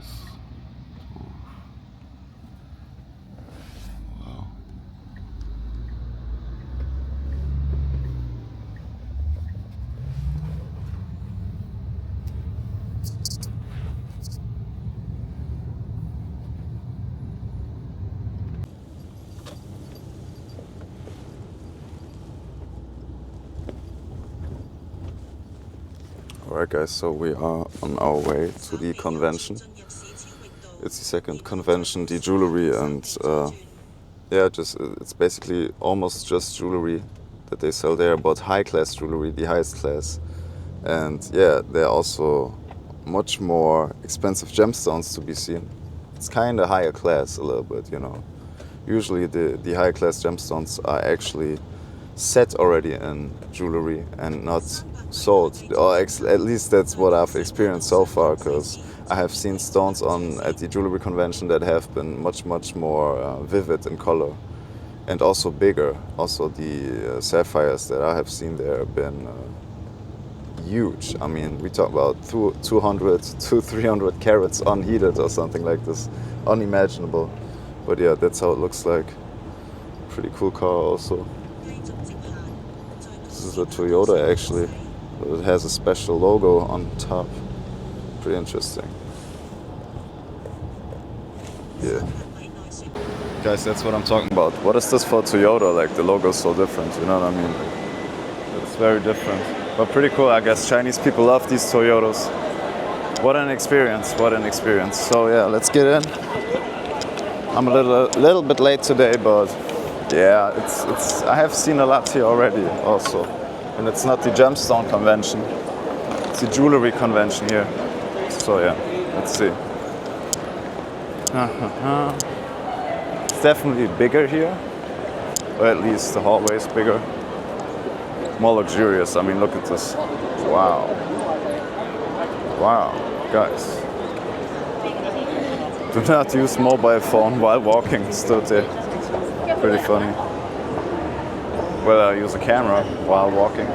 nice. Wow. Alright guys, so we are on our way to the convention. It's the second convention, the jewelry, and yeah, it's basically almost just jewelry that they sell there, but high class jewelry, the highest class. And yeah, there are also much more expensive gemstones to be seen. It's kind of higher class a little bit, you know. Usually the high class gemstones are actually set already in jewelry and not sold, or at least that's what I've experienced so far, because I have seen stones at the jewelry convention that have been much more vivid in color and also bigger. Also the sapphires that I have seen there have been huge. I mean, we talk about 200 to 300 carats unheated or something like this, unimaginable. But yeah, that's how it looks like. Pretty cool car also. This is a Toyota actually. It has a special logo on top. Pretty interesting. Yeah. Guys, that's what I'm talking about. What is this for Toyota? Like, the logo is so different, you know what I mean? It's very different. But pretty cool, I guess. Chinese people love these Toyotas. What an experience, what an experience. So yeah, let's get in. I'm a little bit late today, but yeah, it's I have seen a lot here already also. And it's not the gemstone convention, it's the jewelry convention here. So yeah, let's see. It's definitely bigger here, or at least the hallway is bigger. More luxurious. I mean, look at this. Wow. Wow, guys. Do not use mobile phone while walking, still there. Pretty funny. Well, I use a camera while walking.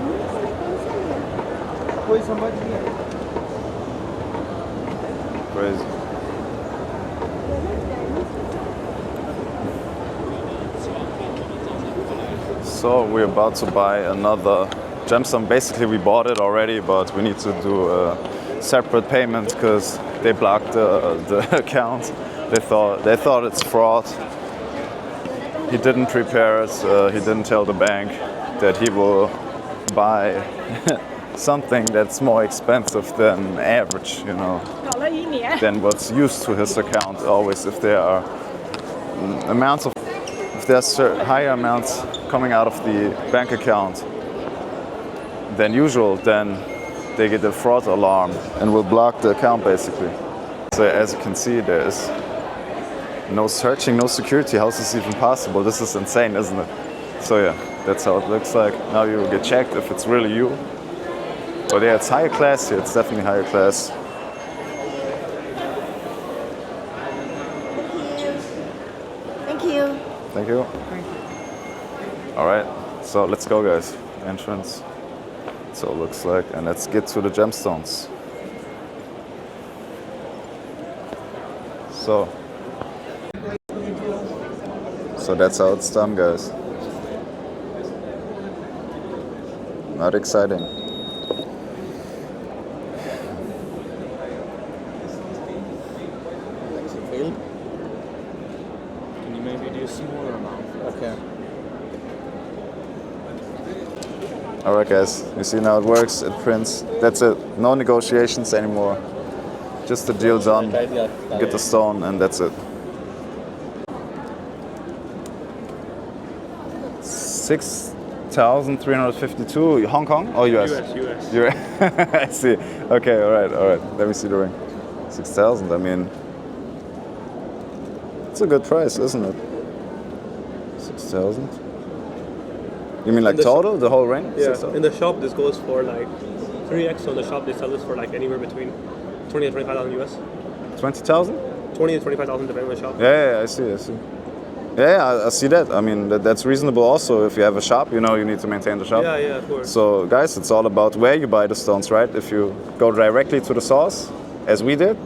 Crazy. So we're about to buy another gemstone. Basically, we bought it already, but we need to do a separate payment because they blocked the account. They thought it's fraud. He didn't prepare us. He didn't tell the bank that he will buy something that's more expensive than average, you know, than what's used to his account. Always, if there are if there's higher amounts coming out of the bank account than usual, then they get a fraud alarm and will block the account basically. So as you can see, there is no searching, no security. How is this even possible? This is insane, isn't it? So yeah, that's how it looks like. Now you will get checked if it's really you. But yeah, it's higher class here. It's definitely higher class. Thank you. Thank you. All right, so let's go, guys. Entrance. So it looks like, and let's get to the gemstones. So that's how it's done, guys. Not exciting. Can you maybe do a smaller amount? Okay. Alright guys, you see now it works, it prints. That's it. No negotiations anymore. Just the deal done. Get the stone and that's it. 6,352 Hong Kong or US? US. I see. Okay, alright. Let me see the ring. 6,000, I mean, it's a good price, isn't it? 6,000? You mean like total, the whole ring? Yeah, in the shop this goes for like 3x. On the shop they sell this for like anywhere between 20 and 25,000 US. 20,000? 20 to 25,000 depending on the shop. Yeah, I see. Yeah, I see that. I mean, that's reasonable also. If you have a shop, you know, you need to maintain the shop. Yeah, of course. So, guys, it's all about where you buy the stones, right? If you go directly to the source, as we did,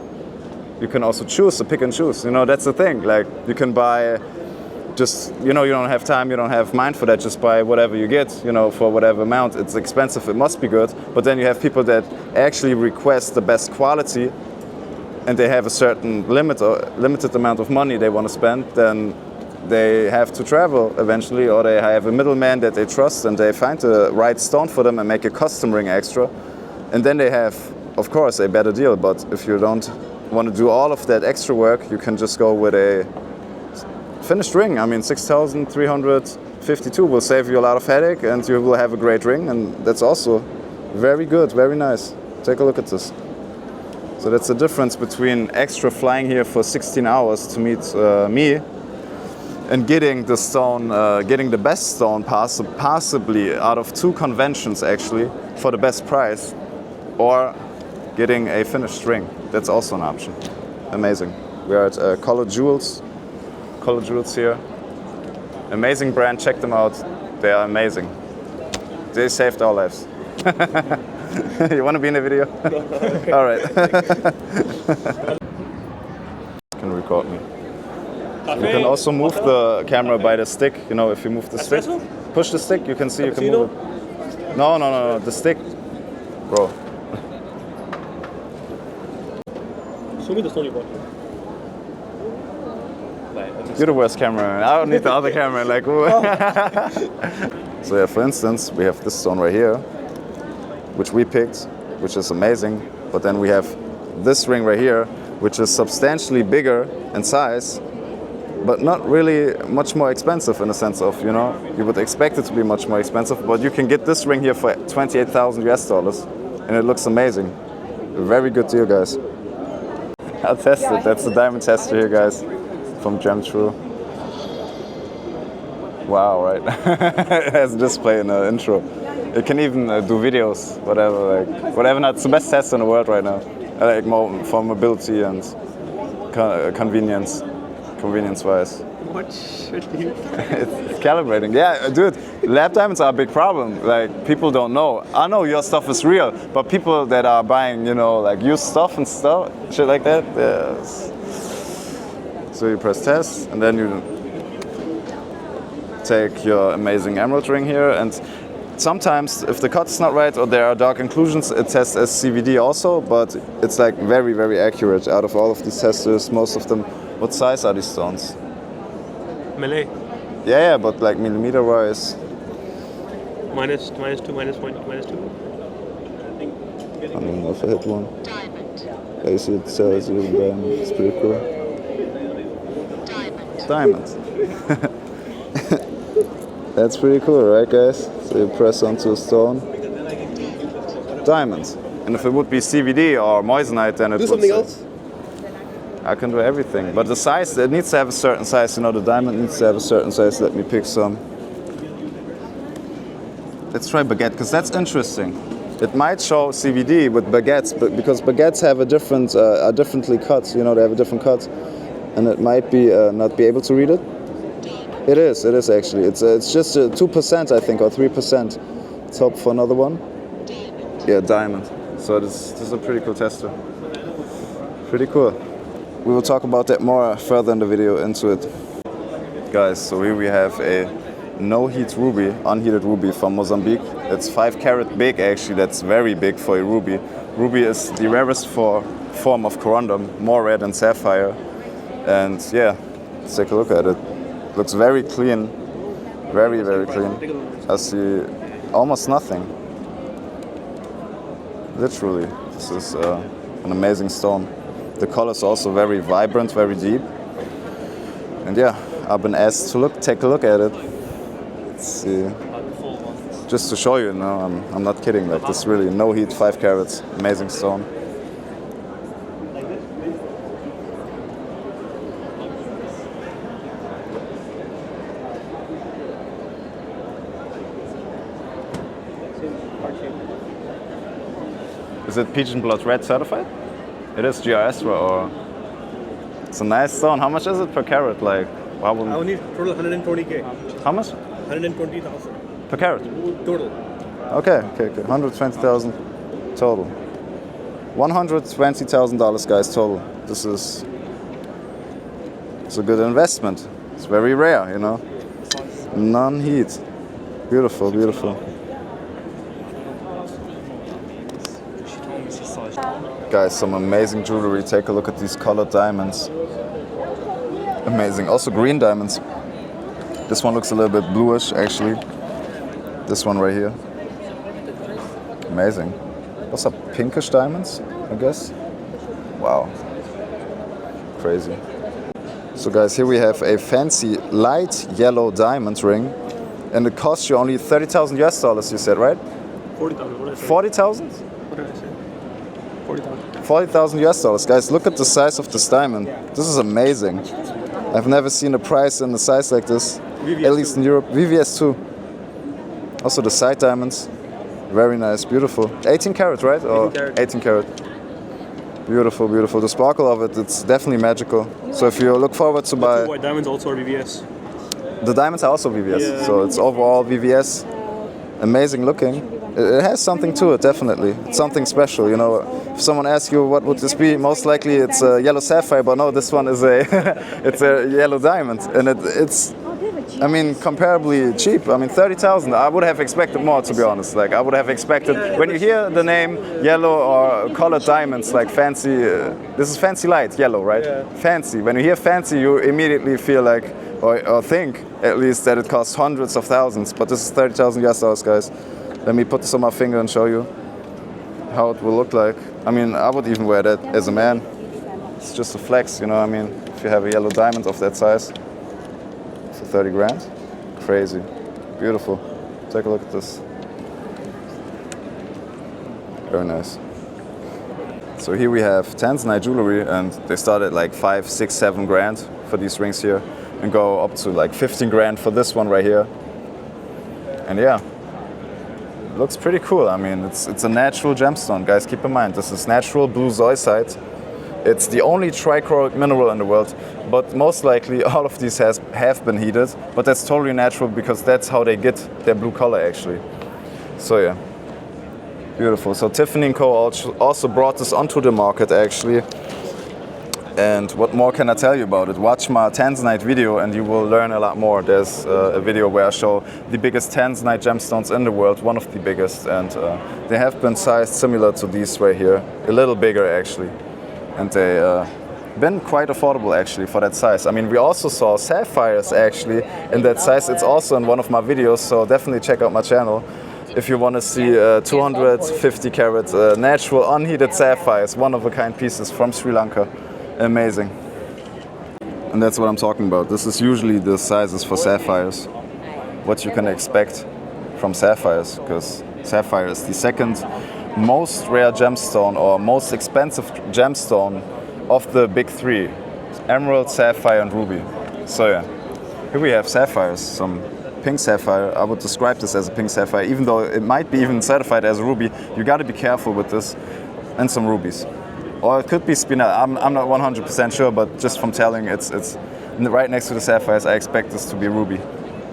you can also choose to pick and choose. You know, that's the thing. Like, you can buy just, you know, you don't have time, you don't have mind for that, just buy whatever you get, you know, for whatever amount. It's expensive, it must be good. But then you have people that actually request the best quality, and they have a certain limited amount of money they want to spend, then they have to travel eventually, or they have a middleman that they trust and they find the right stone for them and make a custom ring extra. And then they have, of course, a better deal. But if you don't want to do all of that extra work, you can just go with a finished ring. I mean, 6,352 will save you a lot of headache, and you will have a great ring, and that's also very good, very nice. Take a look at this. So that's the difference between extra flying here for 16 hours to meet me and getting the stone, getting the best stone possibly out of 2 conventions actually for the best price, or getting a finished ring. That's also an option. Amazing. We are at Color Jewels. Color Jewels here. Amazing brand, check them out. They are amazing. They saved our lives. You want to be in the video? All right. You can record me. You can also move the camera by the stick. You know, if you move the stick, push the stick, you can see you can move it. No, the stick, bro. Show me the stone you bought. You're the worst cameraman. I don't need the other camera. Like, so yeah, for instance, we have this stone right here, which we picked, which is amazing. But then we have this ring right here, which is substantially bigger in size, but not really much more expensive in the sense of, you know, you would expect it to be much more expensive, but you can get this ring here for 28,000 US dollars, and it looks amazing. A very good deal, guys. I'll test it. That's the diamond tester here, guys, from GemTrue. Wow, right? It has a display in the intro. It can even do videos, whatever, like whatever. Not it's the best test in the world right now. Like more for mobility and convenience-wise. What should you? It's calibrating. Yeah, dude. Lab diamonds are a big problem. Like, people don't know. I know your stuff is real, but people that are buying, you know, like used stuff and stuff, shit like that. Yes. So you press test, and then you take your amazing emerald ring here, and sometimes if the cut's not right or there are dark inclusions, it tests as CVD also, but it's like very, very accurate. Out of all of these testers, most of them, what size are these stones? Melee. Yeah, but like millimeter wise. Minus 2, minus 1, minus 2. I don't know if I hit one. Yeah, you see it says even diamond. It's pretty cool. Diamond. That's pretty cool, right, guys? So you press onto a stone. Diamond. And if it would be CVD or moissanite, then it would. Do something else? I can do everything. But the size, it needs to have a certain size. You know, the diamond needs to have a certain size. Let me pick some. Let's try baguette, because that's interesting. It might show CVD with baguettes, but because baguettes have a different, are differently cut. You know, they have a different cut, and it might be not be able to read it. It is actually. It's just 2%, I think, or 3%. Let's hope for another one. Yeah, diamond. So this is a pretty cool tester. Pretty cool. We will talk about that more further in the video into it. Guys, so here we have a no-heat ruby, unheated ruby from Mozambique. It's 5 carat big actually, that's very big for a ruby. Ruby is the rarest form of corundum, more rare than sapphire. And yeah, let's take a look at it. Looks very clean, very, very clean. I see almost nothing. Literally, this is an amazing stone. The color is also very vibrant, very deep. And yeah, I've been asked to take a look at it. Let's see. Just to show you, I'm not kidding. Like, this is really no heat, 5 carats, amazing stone. Is it Pigeon Blood Red certified? It is GRS or? It's a nice stone. How much is it per carat? Like, I will need total 120k. How much? 120,000 per carat. total. Okay. 120,000 total. $120,000, guys, total. This is it's a good investment. It's very rare, you know. Non-heat. Beautiful, beautiful. Guys, some amazing jewelry. Take a look at these colored diamonds. Amazing. Also green diamonds. This one looks a little bit bluish, actually. This one right here. Amazing. Those are pinkish diamonds, I guess. Wow. Crazy. So guys, here we have a fancy light yellow diamond ring. And it costs you only 30,000 US dollars, you said, right? 40,000. 40,000? What did I say? 40,000. 40,000 US dollars. Guys, look at the size of this diamond. This is amazing. I've never seen a price in a size like this. VVS at least in Europe. VVS too. Also the side diamonds. Very nice, beautiful. 18 karat, right? 18 karat. 18 karat. Beautiful, beautiful. The sparkle of it, it's definitely magical. So if you look forward to buy... White diamonds also are VVS. The diamonds are also VVS, Yeah. so it's overall VVS. Amazing looking. It has something to it, definitely. It's something special, you know. If someone asks you what would this be, most likely it's a yellow sapphire, but no, this one is a it's a yellow diamond, and it's I mean comparably cheap. I mean 30,000. I would have expected more, to be honest. Like I would have expected when you hear the name yellow or colored diamonds, like fancy. This is fancy light yellow, right? Yeah. Fancy. When you hear fancy, you immediately feel like or think at least that it costs hundreds of thousands. But this is 30,000 US dollars, guys. Let me put this on my finger and show you how it will look like. I mean, I would even wear that as a man. It's just a flex, you know what I mean? If you have a yellow diamond of that size for 30 grand. Crazy. Beautiful. Take a look at this. Very nice. So here we have Tanzanite jewelry, and they start at like 5, 6, 7 grand for these rings here and go up to like 15 grand for this one right here. And yeah. Looks pretty cool. I mean, it's a natural gemstone, guys. Keep in mind, this is natural blue zoisite. It's the only trichroic mineral in the world, but most likely all of these have been heated. But that's totally natural because that's how they get their blue color, actually. So yeah, beautiful. So Tiffany & Co. also brought this onto the market, actually. And what more can I tell you about it? Watch my Tanzanite video and you will learn a lot more. There's a video where I show the biggest Tanzanite gemstones in the world, one of the biggest, and they have been sized similar to these right here, a little bigger actually. And they been quite affordable actually for that size. I mean, we also saw sapphires actually in that size. It's also in one of my videos, so definitely check out my channel if you want to see 250 carat natural unheated sapphires, one-of-a-kind pieces from Sri Lanka. Amazing. And that's what I'm talking about. This is usually the sizes for sapphires. What you can expect from sapphires, because sapphire is the second most rare gemstone or most expensive gemstone of the big three: emerald, sapphire, and ruby. So yeah, here we have sapphires, some pink sapphire. I would describe this as a pink sapphire, even though it might be even certified as a ruby. You got to be careful with this. And some rubies. Or it could be spinel. I'm not 100% sure, but just from telling, it's right next to the sapphires. I expect this to be ruby.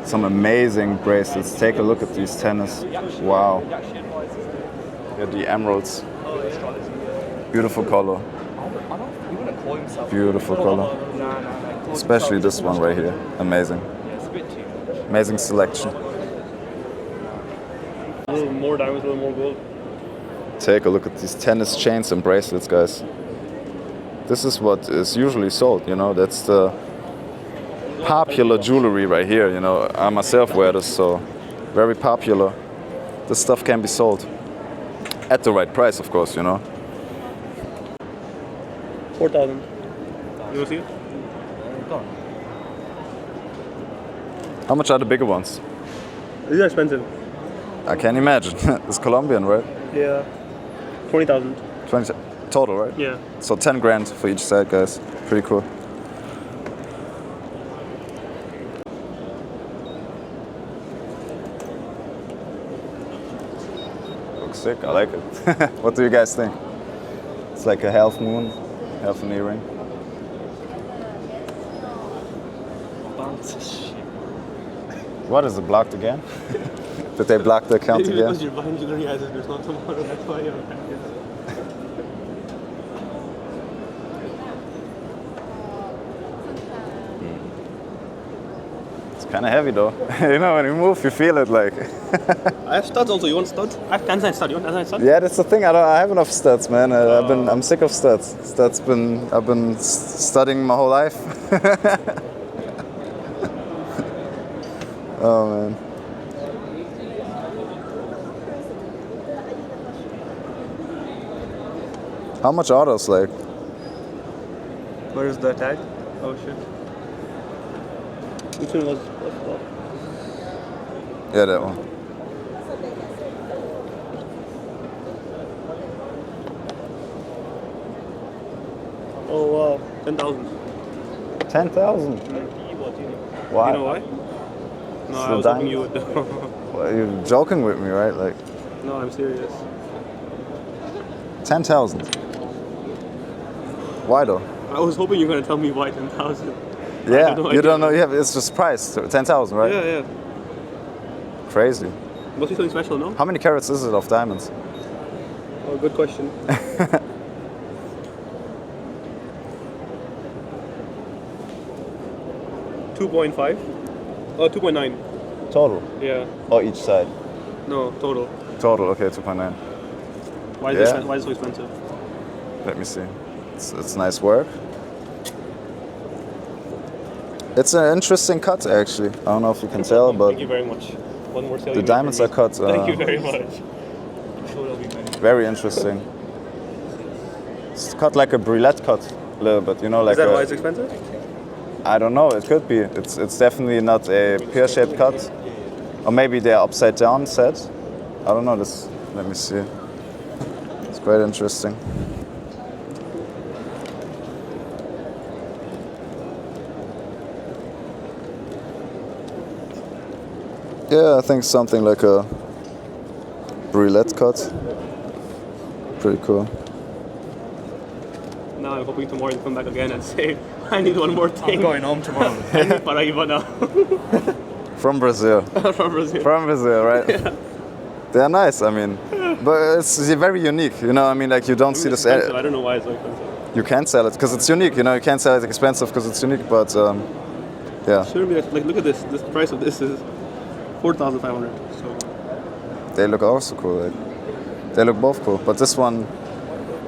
Some amazing bracelets. Take a look at these tennis. Wow. Yeah, the emeralds. Beautiful color. Beautiful color. Especially this one right here. Amazing. Amazing selection. A little more diamonds, a little more gold. Take a look at these tennis chains and bracelets, guys. This is what is usually sold, you know, that's the popular jewelry right here, you know. I myself wear this, so very popular. This stuff can be sold at the right price, of course, you know. 4,000. You want to see it? How much are the bigger ones? These are expensive. I can imagine. It's Colombian, right? Yeah. 20,000. 20 total, right? Yeah. So 10 grand for each side, guys. Pretty cool. Looks sick, I like it. What do you guys think? It's like a half moon, half an earring. What is it, blocked again? Did they block the account Maybe again? because you're buying jewelry as if there's not tomorrow, that's why you're kind of heavy though. You know, when you move, you feel it like. I have studs also. You want stud? I have Tanzanite stud. You want Tanzanite stud? Yeah, that's the thing. I have enough studs, man. I'm sick of studs. I've been studying my whole life. Oh man. How much are those like? Where is the tag? Oh shit. Which one was? Yeah, that one. Oh wow, 10,000. 10,000. Why? You know why? No, I was hoping you would. Well, you're joking with me, right? Like No, I'm serious. 10,000. Why though? I was hoping you were gonna tell me why 10,000. Yeah, no you idea. don't know. You have it's just price 10,000, right? Yeah, yeah. Crazy. Must be something special, no? How many carats is it of diamonds? Oh, good question. 2.5? Oh, 2.9. Total. Yeah. Or each side? No, total. Total. Okay, 2.9. Why is Yeah. why is it so expensive? Let me see. It's nice work. It's an interesting cut, actually. I don't know if you can tell, but Thank you very much. One more sale. the diamonds are cut. Thank you very much. I'm sure that'll be fine. Very interesting. It's cut like a brulette cut, a little bit. You know, like Is that a, why it's expensive? I don't know. It could be. It's definitely not a pear-shaped cut, or maybe they're upside down set. I don't know. This. Let me see. It's quite interesting. Yeah, I think something like a brulette cut. Pretty cool. Now I'm hoping tomorrow you come back again and say, I need one more thing. I'm going home tomorrow. I need Paraíba now. From Brazil. From Brazil. From Brazil, right? Yeah. They're nice, I mean. But it's very unique, you know, I mean, like you don't see this. Expensive. I don't know why it's so expensive. You can't sell it because it's unique, you know, you can't sell it expensive because it's unique, but yeah. Shouldn't be like, look at this. This price of this is 4,500. So They look also cool, like, they look both cool, but this one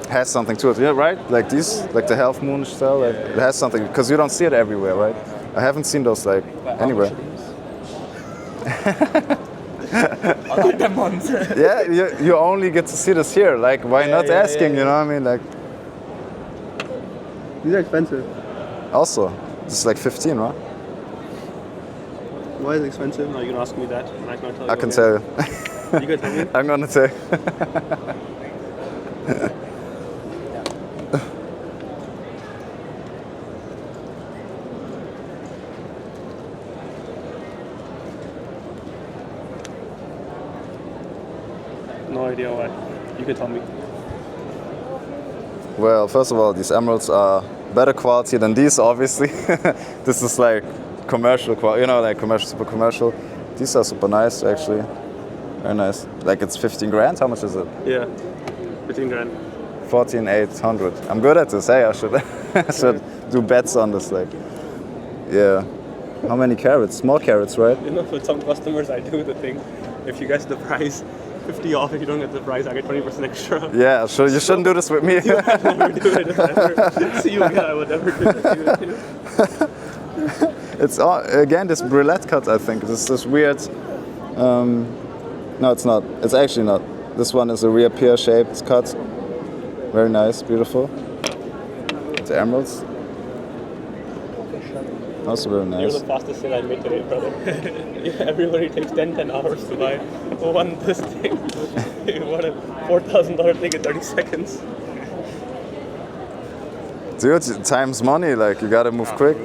has something to it, yeah, right? Like these, like the half moon style, like, it has something, because you don't see it everywhere, right? I haven't seen those like anywhere. I like them ones. Yeah, you only get to see this here, like why not asking, you know what I mean? Like, these are expensive. also, this is like 15, right? Why is it expensive? Now you're gonna ask me that, and I cannot tell you. I can tell you. You can tell me. I'm gonna tell you. No idea why. You can tell me. Well, first of all, these emeralds are better quality than these, obviously. This is like commercial quality, you know, like commercial, super commercial. These are super nice, actually. Very nice. Like it's 15 grand. How much is it? Yeah, 15 grand. 14,800. I'm good at this. Hey, I should I should do bets on this. Like, yeah. How many carats? Small carats, right? You know, with some customers, I do the thing. If you guess the price, 50 off. If you don't get the price, I get 20% extra. Yeah, sure. You shouldn't do this with me. I would never do it if I ever see you again. I would never do it with you. It's again this brulette cut. I think this weird. No, it's not. It's actually not. This one is a rear pear-shaped cut. Very nice, beautiful. The emeralds. Also very You're nice. the fastest sale I made today, brother. Yeah, everybody takes 10 hours to buy one this thing. What a $4,000 thing in 30 seconds. Dude, time's money. Like you gotta move quick.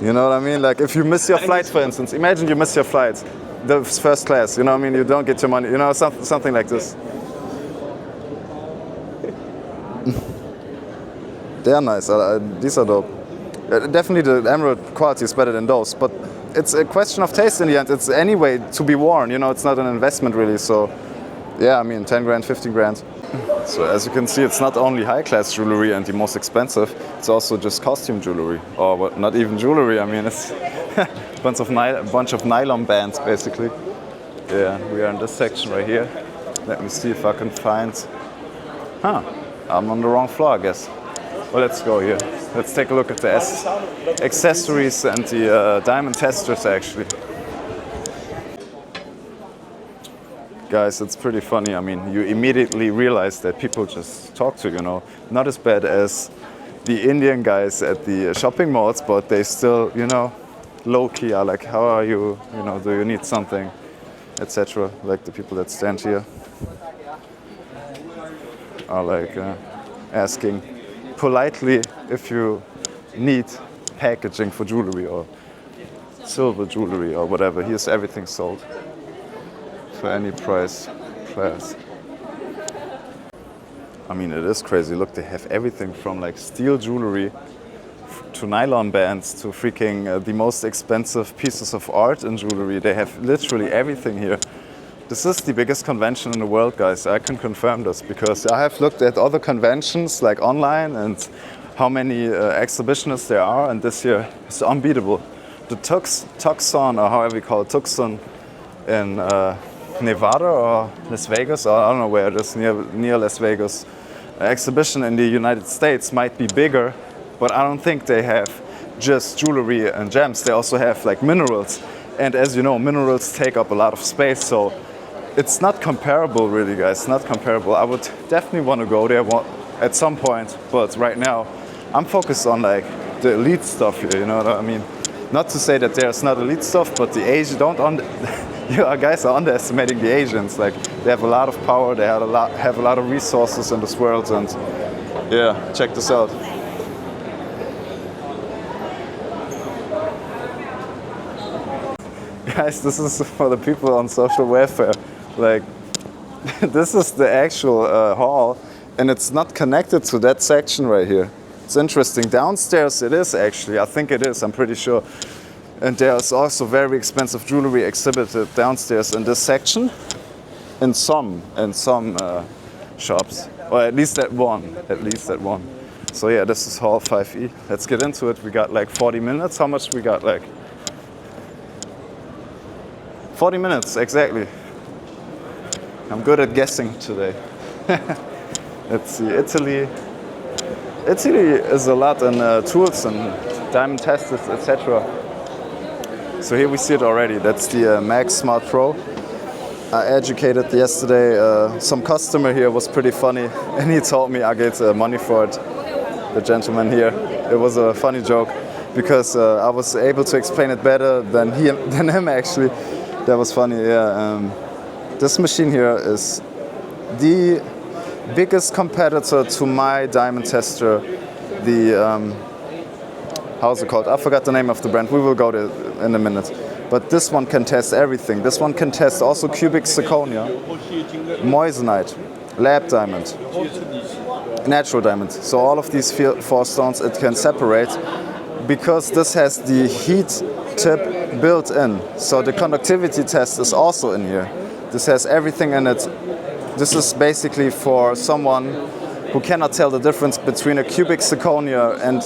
You know what I mean? Like if you miss your flight, for instance, imagine you miss your flight, the first class. You know what I mean? You don't get your money. You know, something like this. They are nice. These are dope. Definitely the emerald quality is better than those, but it's a question of taste in the end. It's anyway to be worn, you know, it's not an investment really, so yeah, I mean 10 grand, 15 grand. So as you can see, it's not only high-class jewelry and the most expensive, it's also just costume jewelry, or what, not even jewelry, I mean it's bunch of nylon bands, basically. Yeah, we are in this section right here. Let me see if I can find... I'm on the wrong floor, I guess. Well, let's go here. Let's take a look at the accessories and the diamond testers, actually. Guys, it's pretty funny. I mean, you immediately realize that people just talk to you, know. Not as bad as the Indian guys at the shopping malls, but they still, you know, low-key are like, how are you? You know, do you need something? Etc. Like the people that stand here are like asking politely if you need packaging for jewelry or silver jewelry or whatever. Here's everything sold for any price class. I mean, it is crazy. Look, they have everything from like steel jewelry to nylon bands to freaking the most expensive pieces of art in jewelry. They have literally everything here. This is the biggest convention in the world, guys. I can confirm this because I have looked at other conventions like online and how many exhibitionists there are, and this year is unbeatable. The Tucson, or however you call it, Tucson in Nevada or Las Vegas, or I don't know where it is, near Las Vegas, exhibition in the United States might be bigger, but I don't think they have just jewelry and gems. They also have like minerals, and as you know, minerals take up a lot of space, so it's not comparable really, guys, not comparable. I would definitely want to go there at some point, but right now I'm focused on like the elite stuff here, you know what I mean? Not to say that there's not elite stuff, but the Asian you guys are underestimating the Asians. Like, they have a lot of power, they have a lot of resources in this world, and yeah, check this out. Guys, this is for the people on social welfare. Like, this is the actual hall, and it's not connected to that section right here. It's interesting. Downstairs it is actually. I think it is. I'm pretty sure. And there's also very expensive jewelry exhibited downstairs in this section. In some shops, or at least at one. So yeah, this is Hall 5E. Let's get into it. We got like 40 minutes. How much we got? Like 40 minutes exactly. I'm good at guessing today. Let's see, Italy. Italy is a lot in tools and diamond testers, etc. So here we see it already. That's the Mag Smart Pro. I educated yesterday. Some customer here was pretty funny, and he told me I get money for it. The gentleman here. It was a funny joke because I was able to explain it better than him actually. That was funny. Yeah. This machine here is the biggest competitor to my diamond tester, the how's it called? I forgot the name of the brand. We will go there in a minute. But this one can test everything. This one can test also cubic zirconia, moissanite, lab diamond, natural diamond. So all of these four stones it can separate because this has the heat tip built in. So the conductivity test is also in here. This has everything in it. This is basically for someone who cannot tell the difference between a cubic zirconia and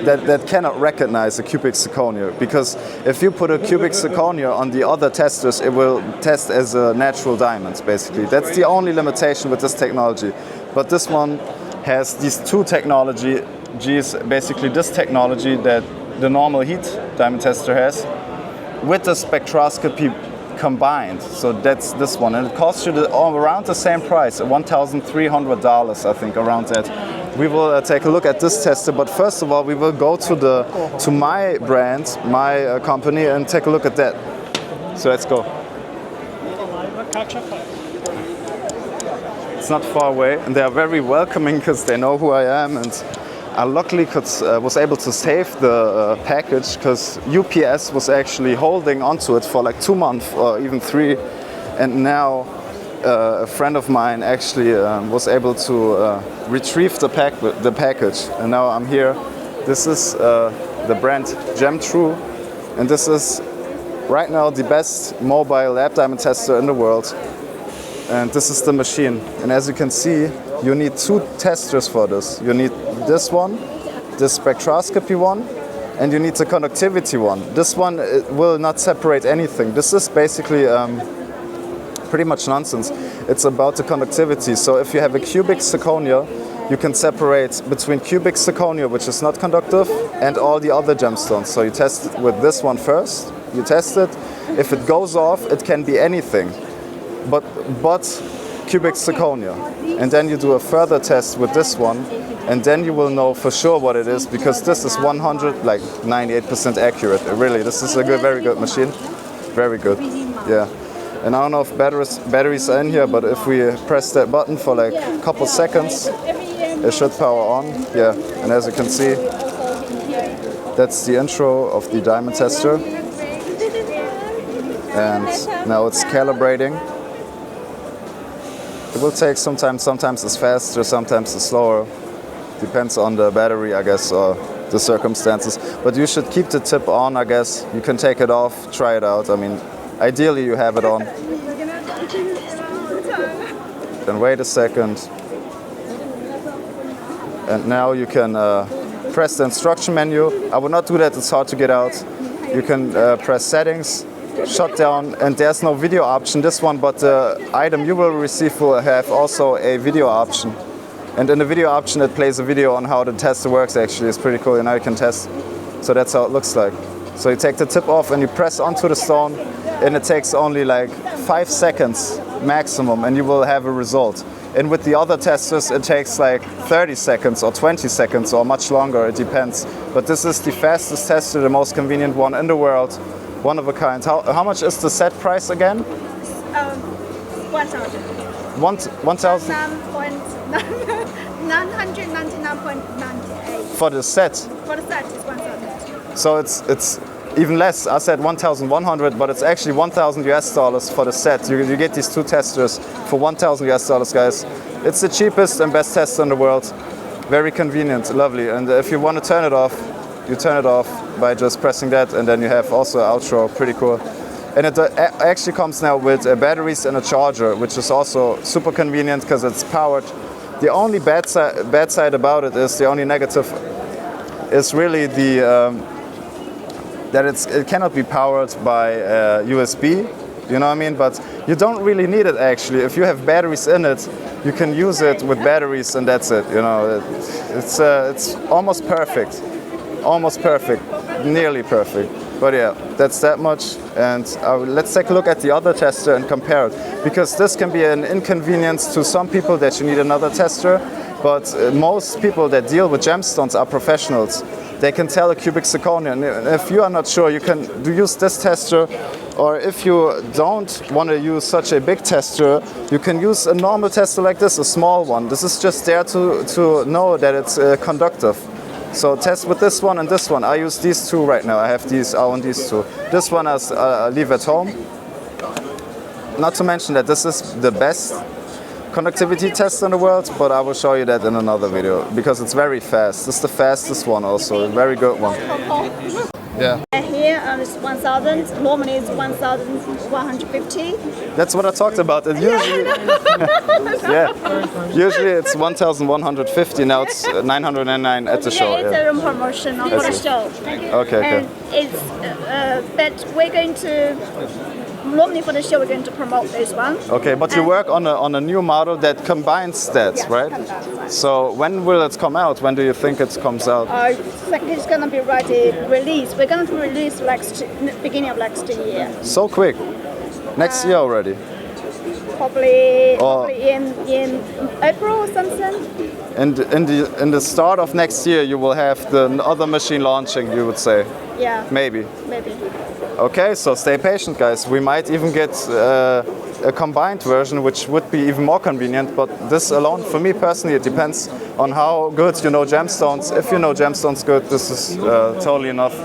that cannot recognize a cubic zirconia. Because if you put a cubic zirconia on the other testers, it will test as a natural diamond, basically. That's the only limitation with this technology. But this one has these two technologies, basically this technology that the normal heat diamond tester has, with the spectroscopy combined. So that's this one, and it costs you around the same price, $1,300, I think, around that. We will take a look at this tester, but first of all, we will go to my brand, my company, and take a look at that. So let's go. It's not far away, and they are very welcoming because they know who I am, and I luckily was able to save the package because UPS was actually holding onto it for like 2 months or even 3, and now a friend of mine actually was able to retrieve the package, and now I'm here. This is the brand Gemtrue, and this is right now the best mobile lab diamond tester in the world. And this is the machine, and as you can see, you need 2 testers for this. You need this one, this spectroscopy one, and you need the conductivity one. This one will not separate anything. This is basically pretty much nonsense. It's about the conductivity. So if you have a cubic zirconia, you can separate between cubic zirconia, which is not conductive, and all the other gemstones. So you test it with this one first, you test it. If it goes off, it can be anything, but cubic zirconia. And then you do a further test with this one, and then you will know for sure what it is, because this is 100, like 98% accurate. Really, this is a good, very good machine. Very good, yeah. And I don't know if batteries are in here, but if we press that button for like a couple seconds, it should power on. Yeah, and as you can see, that's the intro of the diamond tester. And now it's calibrating. It will take some time. Sometimes it's faster, sometimes it's slower. Depends on the battery, I guess, or the circumstances. But you should keep the tip on, I guess. You can take it off, try it out. I mean, ideally you have it on. Then wait a second. And now you can press the instruction menu. I will not do that, it's hard to get out. You can press settings, shut down, and there's no video option, this one, but the item you will receive will have also a video option. And in the video option it plays a video on how the tester works actually. It's pretty cool, and now you can test. So that's how it looks like. So you take the tip off and you press onto the stone, and it takes only like 5 seconds maximum, and you will have a result. And with the other testers, it takes like 30 seconds or 20 seconds or much longer, it depends. But this is the fastest tester, the most convenient one in the world, one of a kind. How much is the set price again? 1,000. 1,000? 999.98. For the set? For the set is 1,000. So it's even less. I said 1,100, but it's actually 1,000 US dollars for the set. You get these two testers for 1,000 US dollars, guys. It's the cheapest and best tester in the world. Very convenient, lovely. And if you want to turn it off, you turn it off by just pressing that, and then you have also an outro. Pretty cool. And it actually comes now with batteries and a charger, which is also super convenient because it's powered. The only bad side about it is, the only negative is really the that it cannot be powered by USB, you know what I mean? But you don't really need it actually. If you have batteries in it, you can use it with batteries, and that's it. You know, it's almost perfect, nearly perfect. But yeah, that's that much. And let's take a look at the other tester and compare it, because this can be an inconvenience to some people that you need another tester. But most people that deal with gemstones are professionals. They can tell a cubic zirconia. And if you are not sure, you can use this tester. Or if you don't want to use such a big tester, you can use a normal tester like this, a small one. This is just there to know that it's conductive. So test with this one and this one. I use these two right now. I have these, I own these two. This one I leave at home. Not to mention that this is the best conductivity test in the world, but I will show you that in another video because it's very fast. This is the fastest one also, a very good one. Yeah. Here it's 1,000. Normally it's 1,150. That's what I talked about. It usually, yeah, usually it's 1,150. Now it's 999 at the show. It's a room promotion for the show. Okay. And it's but we're going to. Normally for the show we're going to promote this one. Okay, but you work on a new model that combines that, yes, right? Combines. So when will it come out? When do you think it comes out? I think it's going to be ready release. We're going to release beginning of next year. So quick. Next year already. Probably in April or something. And in the start of next year you will have the other machine launching, you would say. Yeah. Maybe. Maybe. Okay, so stay patient, guys. We might even get a combined version, which would be even more convenient. But this alone, for me personally, it depends on how good you know gemstones. If you know gemstones good, this is totally enough.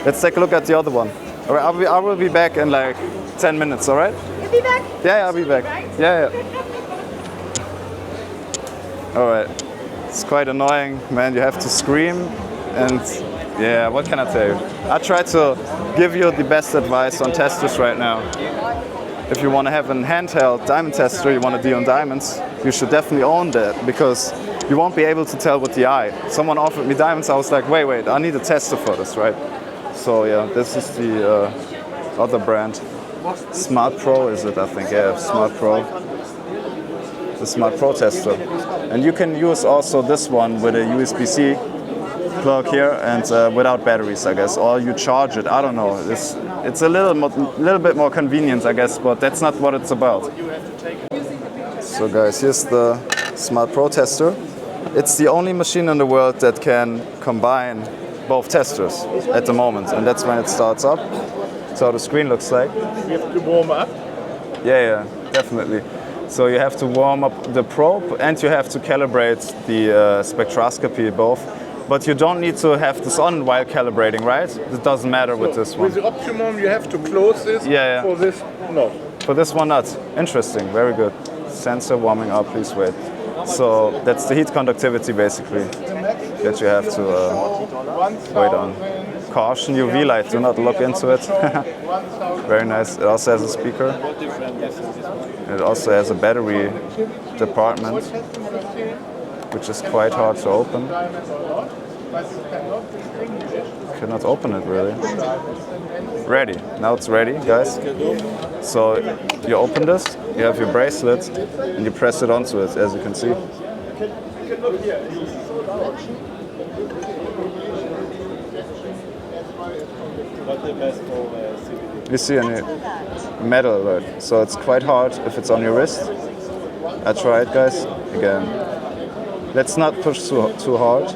Let's take a look at the other one. All right, I will be back in like 10 minutes. All right? You'll be back? Yeah, I'll be back. Yeah. All right. It's quite annoying, man. You have to scream and. Yeah, what can I tell you? I try to give you the best advice on testers right now. If you want to have a handheld diamond tester, you want to deal in diamonds, you should definitely own that, because you won't be able to tell with the eye. Someone offered me diamonds, I was like, wait, I need a tester for this, right? So yeah, this is the other brand. Smart Pro is it, I think, yeah, Smart Pro. The Smart Pro tester. And you can use also this one with a USB-C plug here and without batteries, I guess, or you charge it. I don't know. It's a little bit more convenient, I guess, but that's not what it's about. So guys, here's the Smart Pro tester. It's the only machine in the world that can combine both testers at the moment, and that's when it starts up. That's how the screen looks like. You have to warm up. Yeah, definitely. So you have to warm up the probe and you have to calibrate the spectroscopy both. But you don't need to have this on while calibrating, right? It doesn't matter with this one. With the optimum, you have to close this. Yeah. For this, no. For this one, not. Interesting, very good. Sensor warming up, please wait. So that's the heat conductivity basically that you have to wait on. Caution, UV light, do not look into it. Very nice. It also has a speaker. It also has a battery department, which is quite hard to open. Cannot open it really. Ready. Now it's ready, guys. So you open this, you have your bracelet, and you press it onto it, as you can see. You see any metal alert, so it's quite hard if it's on your wrist. I try it, guys. Again, let's not push too hard.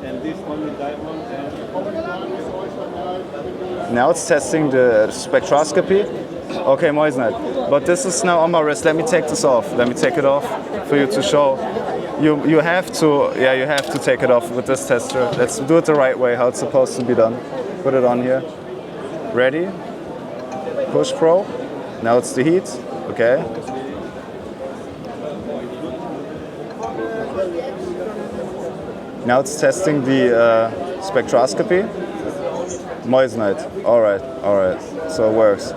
And this only diamond Now it's testing the spectroscopy. Okay, Moisnite. But this is now on my wrist. Let me take this off. Let me take it off for you to show. You have to, yeah, you have to take it off with this tester. Let's do it the right way, how it's supposed to be done. Put it on here. Ready? Push probe. Now it's the heat. Okay. Now it's testing the spectroscopy. Moisnite. All right. So it works.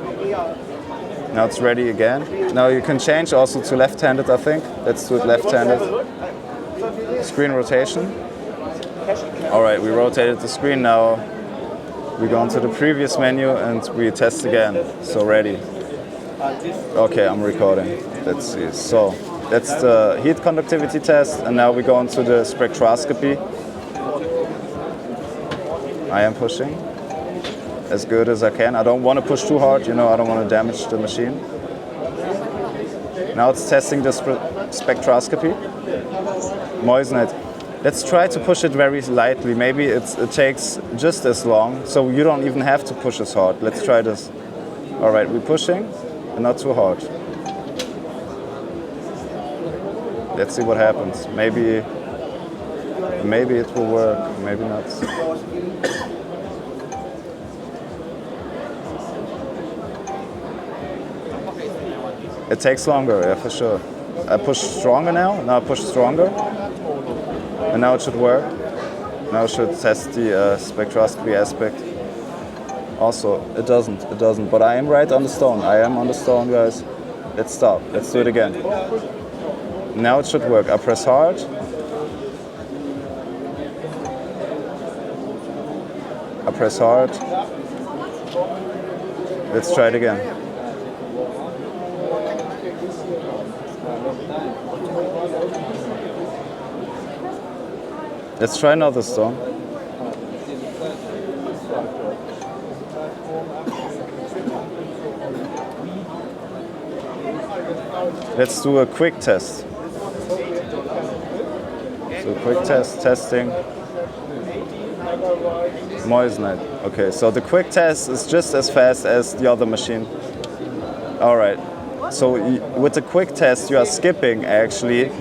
Now it's ready again. Now you can change also to left-handed, I think. Let's do it left-handed. Screen rotation. All right, we rotated the screen. Now we go into the previous menu and we test again. So ready. Okay, I'm recording. Let's see. So that's the heat conductivity test, and now we go into the spectroscopy. I am pushing as good as I can. I don't want to push too hard, I don't want to damage the machine. Now it's testing the spectroscopy. Moisnite. Let's try to push it very lightly. Maybe it takes just as long, so you don't even have to push as hard. Let's try this. All right, we're pushing, and not too hard. Let's see what happens. Maybe it will work, maybe not. It takes longer, yeah, for sure. I push stronger now I push stronger. And now it should work. Now it should test the spectroscopy aspect. Also, it doesn't. But I am right on the stone. I am on the stone, guys. Let's stop. Let's do it again. Now it should work. I press hard. I press hard. Let's try it again. Let's try another stone. Let's do a quick test. So quick testing. Moisnite. Okay, so the quick test is just as fast as the other machine. All right. So with the quick test, you are skipping actually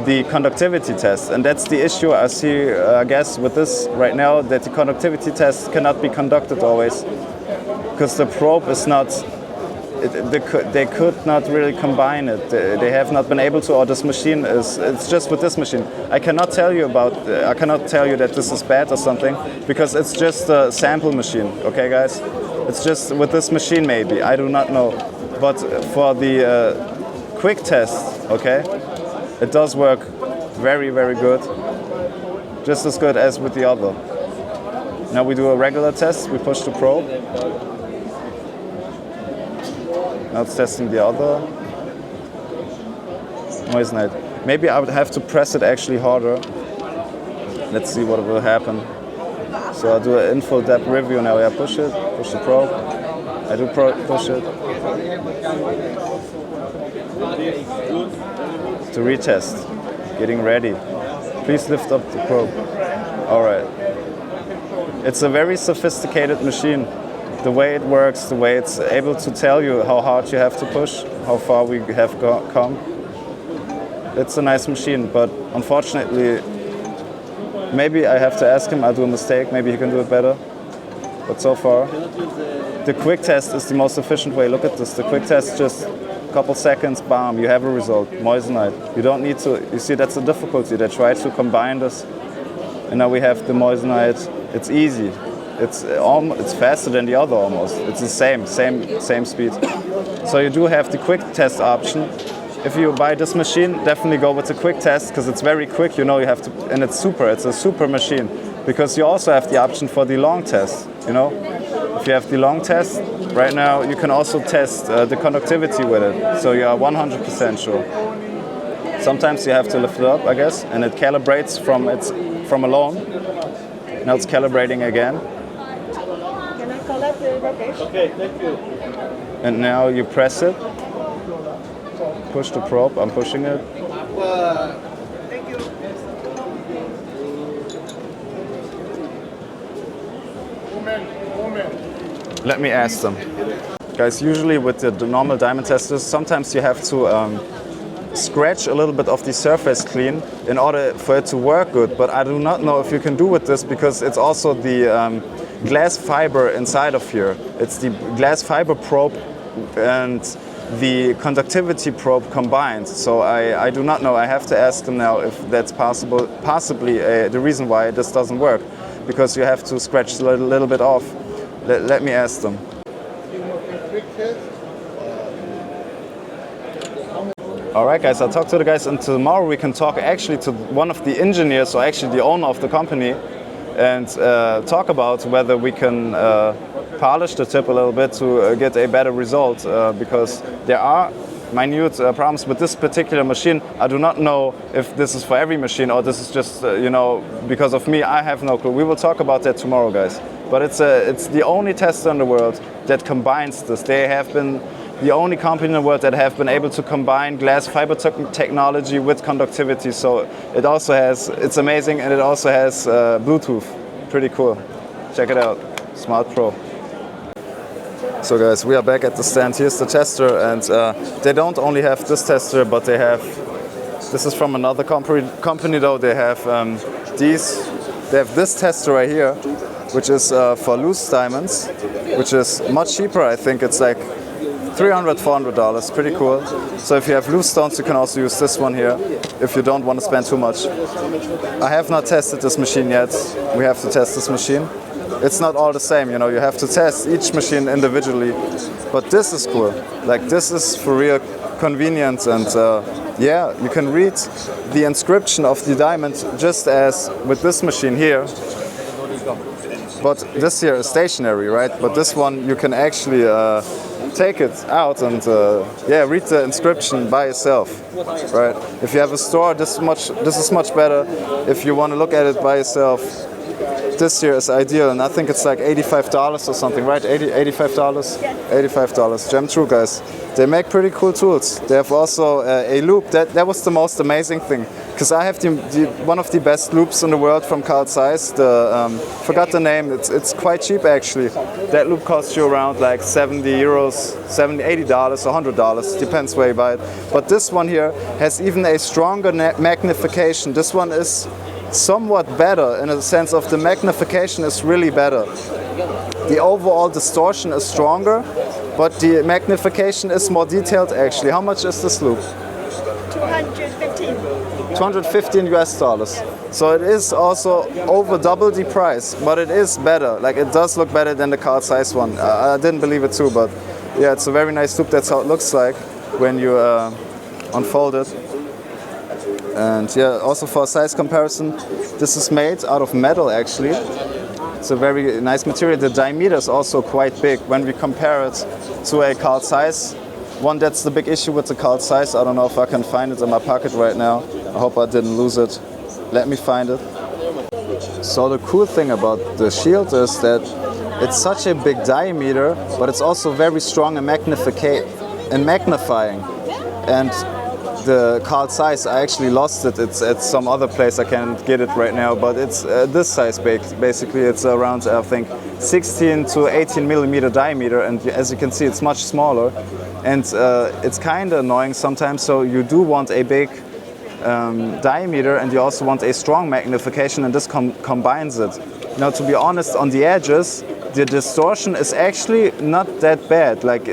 the conductivity test, and that's the issue I see, I guess, with this right now, that the conductivity test cannot be conducted always, because the probe is not they could not really combine it. They have not been able to, or this machine it's just with this machine. I cannot tell you that this is bad or something, because it's just a sample machine, okay guys? It's just with this machine maybe, I do not know. But for the quick test, okay, it does work very, very good. Just as good as with the other. Now we do a regular test, we push the probe. Now it's testing the other. Moissanite. Maybe I would have to press it actually harder. Let's see what will happen. So I'll do an in full depth review now. Yeah, push it, push the probe. I do push it. To retest. Getting ready. Please lift up the probe. All right. It's a very sophisticated machine. The way it works, the way it's able to tell you how hard you have to push, how far we have come. It's a nice machine, but unfortunately, maybe I have to ask him, I'll do a mistake, maybe he can do it better. But so far, the quick test is the most efficient way. Look at this, the quick test, just a couple seconds, bam, you have a result, moissanite. You don't need to, you see that's the difficulty. They try to combine this, and now we have the moissanite. It's easy. It's faster than the other almost. It's the same speed. So you do have the quick test option. If you buy this machine, definitely go with the quick test, because it's very quick. You know, you have to, and it's a super machine, because you also have the option for the long test. You know, if you have the long test, right now you can also test the conductivity with it. So you are 100% sure. Sometimes you have to lift it up, I guess, and it calibrates from alone. Now it's calibrating again. Can I collect the rubbish? Okay, thank you. And now you press it. Push the probe. I'm pushing it. Thank you. Let me ask them. Guys, usually with the normal diamond testers, sometimes you have to scratch a little bit of the surface clean in order for it to work good, but I do not know if you can do with this, because it's also the glass fiber inside of here. It's the glass fiber probe and the conductivity probe combined. So I do not know. I have to ask them now if that's possible. Possibly the reason why this doesn't work, because you have to scratch a little bit off. Let me ask them. Alright guys, I'll talk to the guys, and tomorrow we can talk actually to one of the engineers, or actually the owner of the company, and talk about whether we can polish the tip a little bit to get a better result, because there are minute problems with this particular machine. I do not know if this is for every machine, or this is just you know, because of me. I have no clue. We will talk about that tomorrow, guys. But it's the only tester in the world that combines this. They have been the only company in the world that have been able to combine glass fiber technology with conductivity. So it also has, it's amazing, and it also has Bluetooth. Pretty cool. Check it out, Smart Pro. So guys, we are back at the stand. Here's the tester, and they don't only have this tester, but they have, this is from another company though. They have they have this tester right here, which is for loose diamonds, which is much cheaper. I think it's like $300, $400, pretty cool. So if you have loose stones, you can also use this one here, if you don't want to spend too much. I have not tested this machine yet. We have to test this machine. It's not all the same, you know, you have to test each machine individually. But this is cool. Like, this is for real convenient, and yeah, you can read the inscription of the diamond just as with this machine here. But this here is stationary, right? But this one you can actually take it out and yeah, read the inscription by yourself, right? If you have a store, this is much better. If you want to look at it by yourself, this here is ideal, and I think it's like $85 or something, right? $85? $85. Gem True, guys. They make pretty cool tools. They have also a loop. That was the most amazing thing, because I have one of the best loops in the world from Carl Zeiss. Forgot the name. It's quite cheap actually. That loop costs you around like €70, $70, $80, or $100. Depends where you buy it. But this one here has even a stronger magnification. This one is somewhat better in the sense of the magnification is really better. The overall distortion is stronger, but the magnification is more detailed actually. How much is this loop? 215. 215 US dollars. So it is also over double the price, but it is better. Like it does look better than the card size one. I didn't believe it too, but yeah, it's a very nice loop. That's how it looks like when you unfold it. And yeah, also for a size comparison, this is made out of metal actually. It's a very nice material. The diameter is also quite big when we compare it to a card size. One, that's the big issue with the card size. I don't know if I can find it in my pocket right now. I hope I didn't lose it. Let me find it. So the cool thing about the shield is that it's such a big diameter, but it's also very strong in magnifying. And the card size, I actually lost it. It's at some other place. I can't get it right now, but it's this size basically. It's around, I think, 16 to 18 millimeter diameter, and as you can see, it's much smaller. And it's kind of annoying sometimes, so you do want a big diameter, and you also want a strong magnification, and this combines it. Now, to be honest, on the edges, the distortion is actually not that bad. Like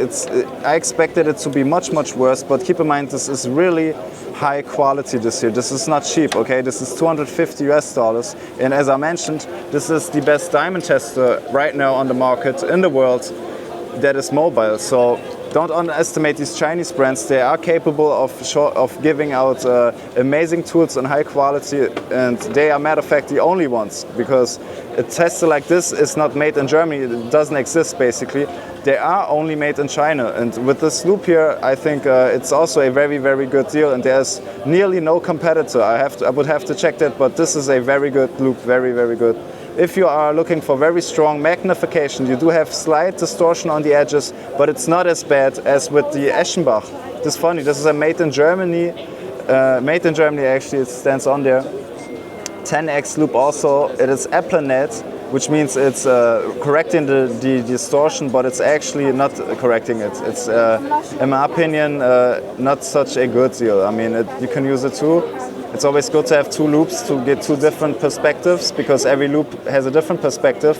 I expected it to be much worse, but keep in mind this is really high quality this year. This is not cheap, okay? This is 250 US dollars, and as I mentioned, this is the best diamond tester right now on the market in the world that is mobile. So don't underestimate these Chinese brands. They are capable of giving out amazing tools and high quality, and they are, matter of fact, the only ones, because a tester like this is not made in Germany. It doesn't exist basically. They are only made in China, and with this loop here, I think it's also a very good deal, and there's nearly no competitor. I would have to check that, but this is a very good loop, very good. If you are looking for very strong magnification, you do have slight distortion on the edges, but it's not as bad as with the Eschenbach. This is funny, this is a made in Germany actually, it stands on there. 10x loop also, it is Aplanet, which means it's correcting the distortion, but it's actually not correcting it. It's, in my opinion, not such a good deal. I mean, you can use it too. It's always good to have two loops to get two different perspectives, because every loop has a different perspective,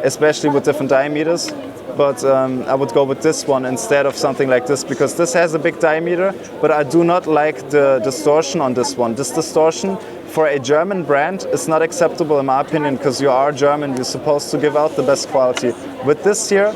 especially with different diameters. But I would go with this one instead of something like this, because this has a big diameter, but I do not like the distortion on this one. This distortion for a German brand is not acceptable in my opinion, because you are German, you're supposed to give out the best quality. With this here,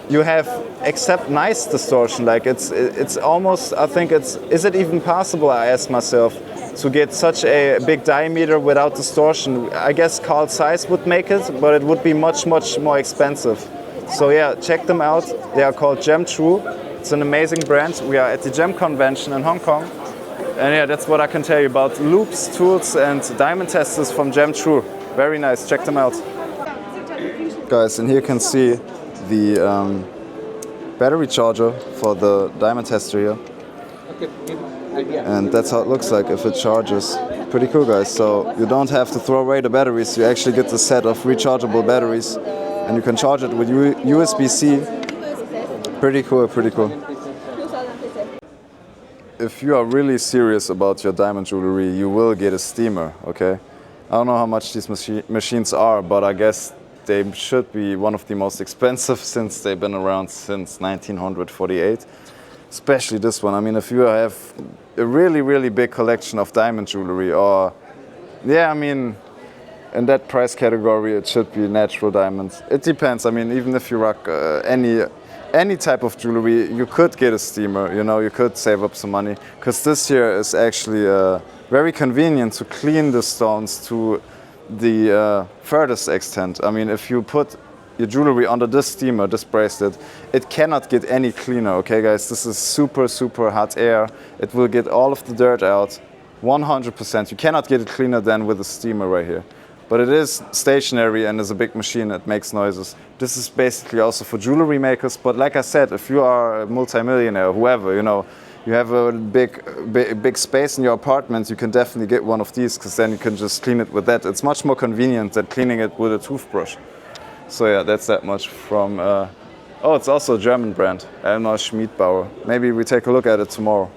you have except nice distortion. Like it's almost, I think is it even possible, I ask myself, to get such a big diameter without distortion? I guess card size would make it, but it would be much more expensive. So yeah, check them out. They are called GemTrue. It's an amazing brand. We are at the Gem Convention in Hong Kong. And yeah, that's what I can tell you about loops, tools, and diamond testers from GemTrue. Very nice, check them out. Guys, and here you can see the battery charger for the diamond tester here. And that's how it looks like if it charges. Pretty cool, guys. So you don't have to throw away the batteries. You actually get the set of rechargeable batteries, and you can charge it with USB-C. Pretty cool. If you are really serious about your diamond jewelry, you will get a steamer, okay? I don't know how much these machines are, but I guess they should be one of the most expensive since they've been around since 1948. Especially this one. I mean, if you have a really big collection of diamond jewelry, or yeah, I mean, in that price category, it should be natural diamonds. It depends. I mean, even if you rock any type of jewelry, you could get a steamer. You know, you could save up some money, because this here is actually very convenient to clean the stones to the furthest extent. I mean, if you put your jewelry under this steamer, this bracelet, it cannot get any cleaner, okay guys? This is super hot air. It will get all of the dirt out, 100%. You cannot get it cleaner than with a steamer right here. But it is stationary and is a big machine, it makes noises. This is basically also for jewelry makers, but like I said, if you are a multimillionaire, whoever, you know, you have a big space in your apartment, you can definitely get one of these, because then you can just clean it with that. It's much more convenient than cleaning it with a toothbrush. So yeah, that's that much from, oh, it's also a German brand, Elmar Schmidbauer. Maybe we take a look at it tomorrow.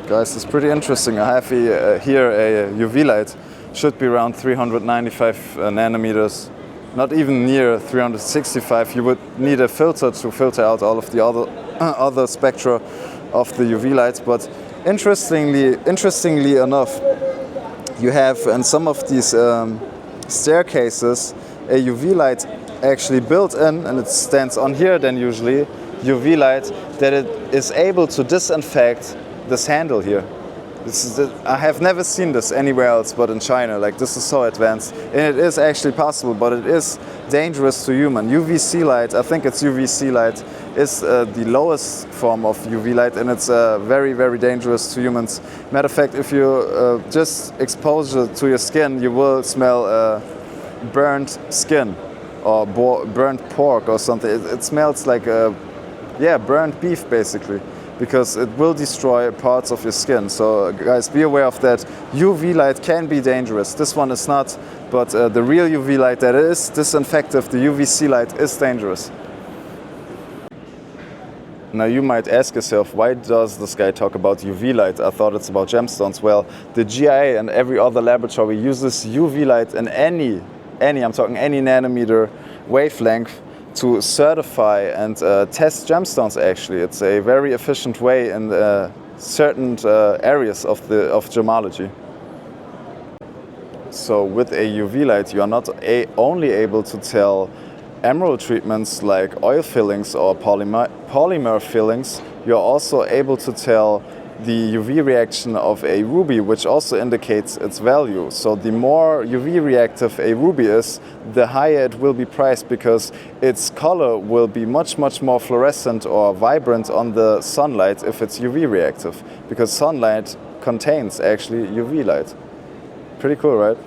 Guys, it's pretty interesting. I have here a UV light. Should be around 395 nanometers. Not even near 365. You would need a filter to filter out all of the other spectra of the UV light. But interestingly enough, you have in some of these staircases a UV light actually built in, and it stands on here then usually, UV light, that it is able to disinfect this handle here. I have never seen this anywhere else but in China. Like, this is so advanced, and it is actually possible, but it is dangerous to human. UVC light, I think it's UVC light, is the lowest form of UV light, and it's very, very dangerous to humans. Matter of fact, if you just expose it to your skin, you will smell burnt skin or burnt pork or something. It smells like burnt beef basically, because it will destroy parts of your skin. So guys, be aware of that. UV light can be dangerous. This one is not, but the real UV light that is disinfective, the UVC light, is dangerous. Now you might ask yourself, why does this guy talk about UV light? I thought it's about gemstones. Well, the GIA and every other laboratory uses UV light in any, I'm talking any nanometer wavelength, to certify and test gemstones. Actually, it's a very efficient way in certain areas of gemology. So with a UV light, you are not only able to tell emerald treatments like oil fillings or polymer fillings, you're also able to tell the UV reaction of a ruby, which also indicates its value. So the more UV reactive a ruby is, the higher it will be priced, because its color will be much, much more fluorescent or vibrant on the sunlight if it's UV reactive, because sunlight contains actually UV light. Pretty cool, right?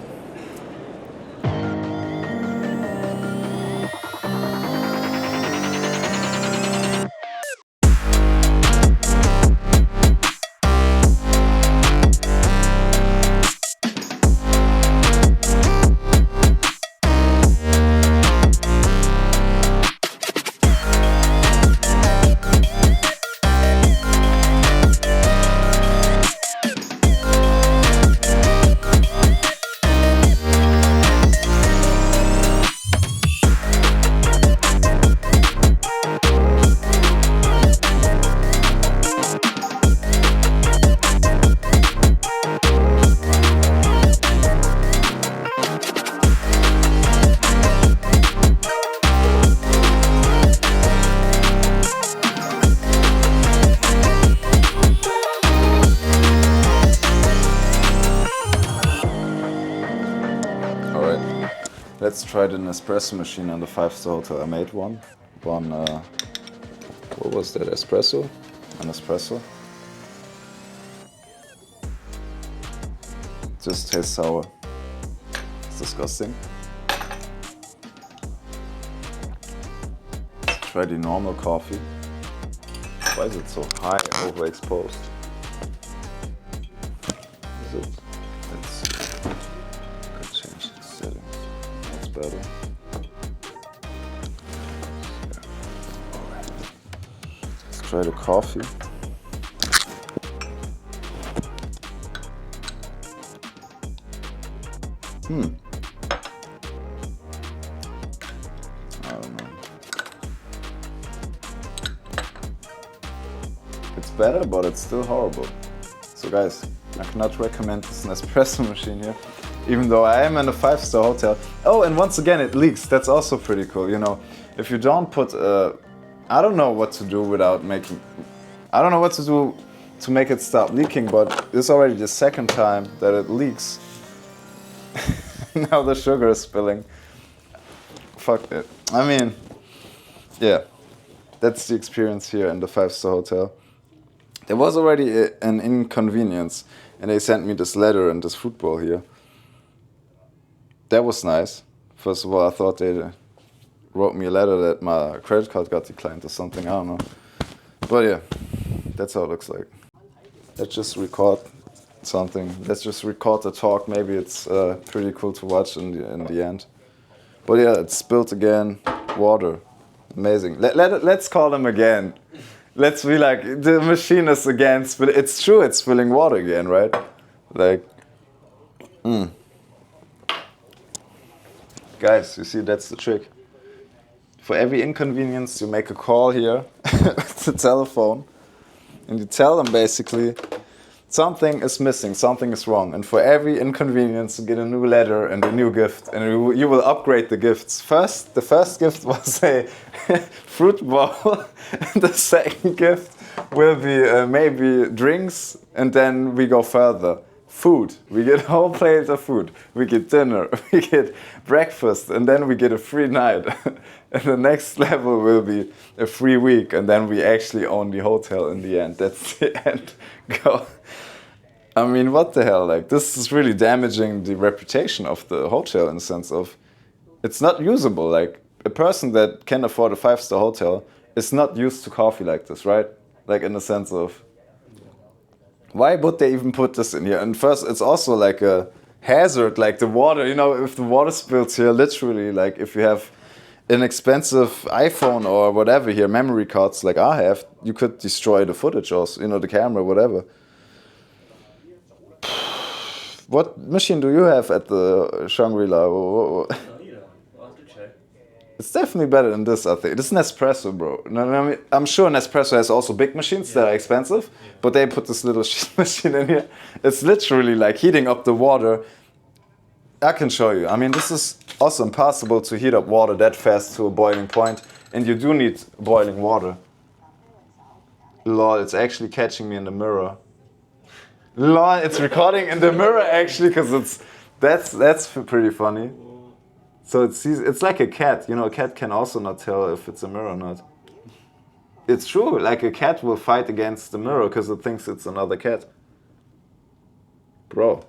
Let's try an espresso machine in the 5-star hotel. I made one. What was that? Espresso? An espresso. Just tastes sour. It's disgusting. Let's try the normal coffee. Why is it so high, overexposed? Is it? Could change the settings. That's better. Alright. Let's try the coffee. I don't know. It's better, but it's still horrible. So guys, I cannot recommend this Nespresso machine here, even though I am in a 5-star hotel. Oh, and once again it leaks. That's also pretty cool. You know, if you don't put, I don't know what to do without making, I don't know what to do to make it stop leaking, but it's already the second time that it leaks. Now the sugar is spilling. Fuck it. I mean, yeah, that's the experience here in the 5-star hotel. There was already an inconvenience, and they sent me this letter and this football here. That was nice. First of all, I thought they wrote me a letter that my credit card got declined or something, I don't know. But yeah, that's how it looks like. Let's just record something. Let's just record the talk. Maybe it's pretty cool to watch in the end. But yeah, it's spilled again. Water. Amazing. Let's call them again. Let's be like, the machine is again spilling. It's true, it's spilling water again, right? Like, Guys, you see, that's the trick. For every inconvenience, you make a call here with the telephone, and you tell them basically something is missing, something is wrong, and for every inconvenience, you get a new letter and a new gift, and you will upgrade the gifts. The first gift was a fruit bowl, and the second gift will be maybe drinks, and then we go further. Food. We get a whole plate of food. We get dinner. We get breakfast, and then we get a free night. And the next level will be a free week, and then we actually own the hotel in the end. That's the end. Go. I mean, what the hell? Like, this is really damaging the reputation of the hotel in the sense of it's not usable. Like, a person that can afford a 5-star hotel is not used to coffee like this, right? Like, in the sense of, why would they even put this in here? And first, it's also like a hazard, like the water, you know, if the water spills here, literally, like if you have an expensive iPhone or whatever here, memory cards like I have, you could destroy the footage also, you know, the camera, whatever. What machine do you have at the Shangri-La? It's definitely better than this, I think. This is Nespresso, bro. I mean, I'm sure Nespresso has also big machines that are expensive, but they put this little machine in here. It's literally like heating up the water. I can show you. I mean, this is also impossible to heat up water that fast to a boiling point, and you do need boiling water. Lol, it's actually catching me in the mirror. Lol, it's recording in the mirror actually, because that's pretty funny. So it's like a cat, you know, a cat can also not tell if it's a mirror or not. It's true, like a cat will fight against the mirror because it thinks it's another cat. Bro.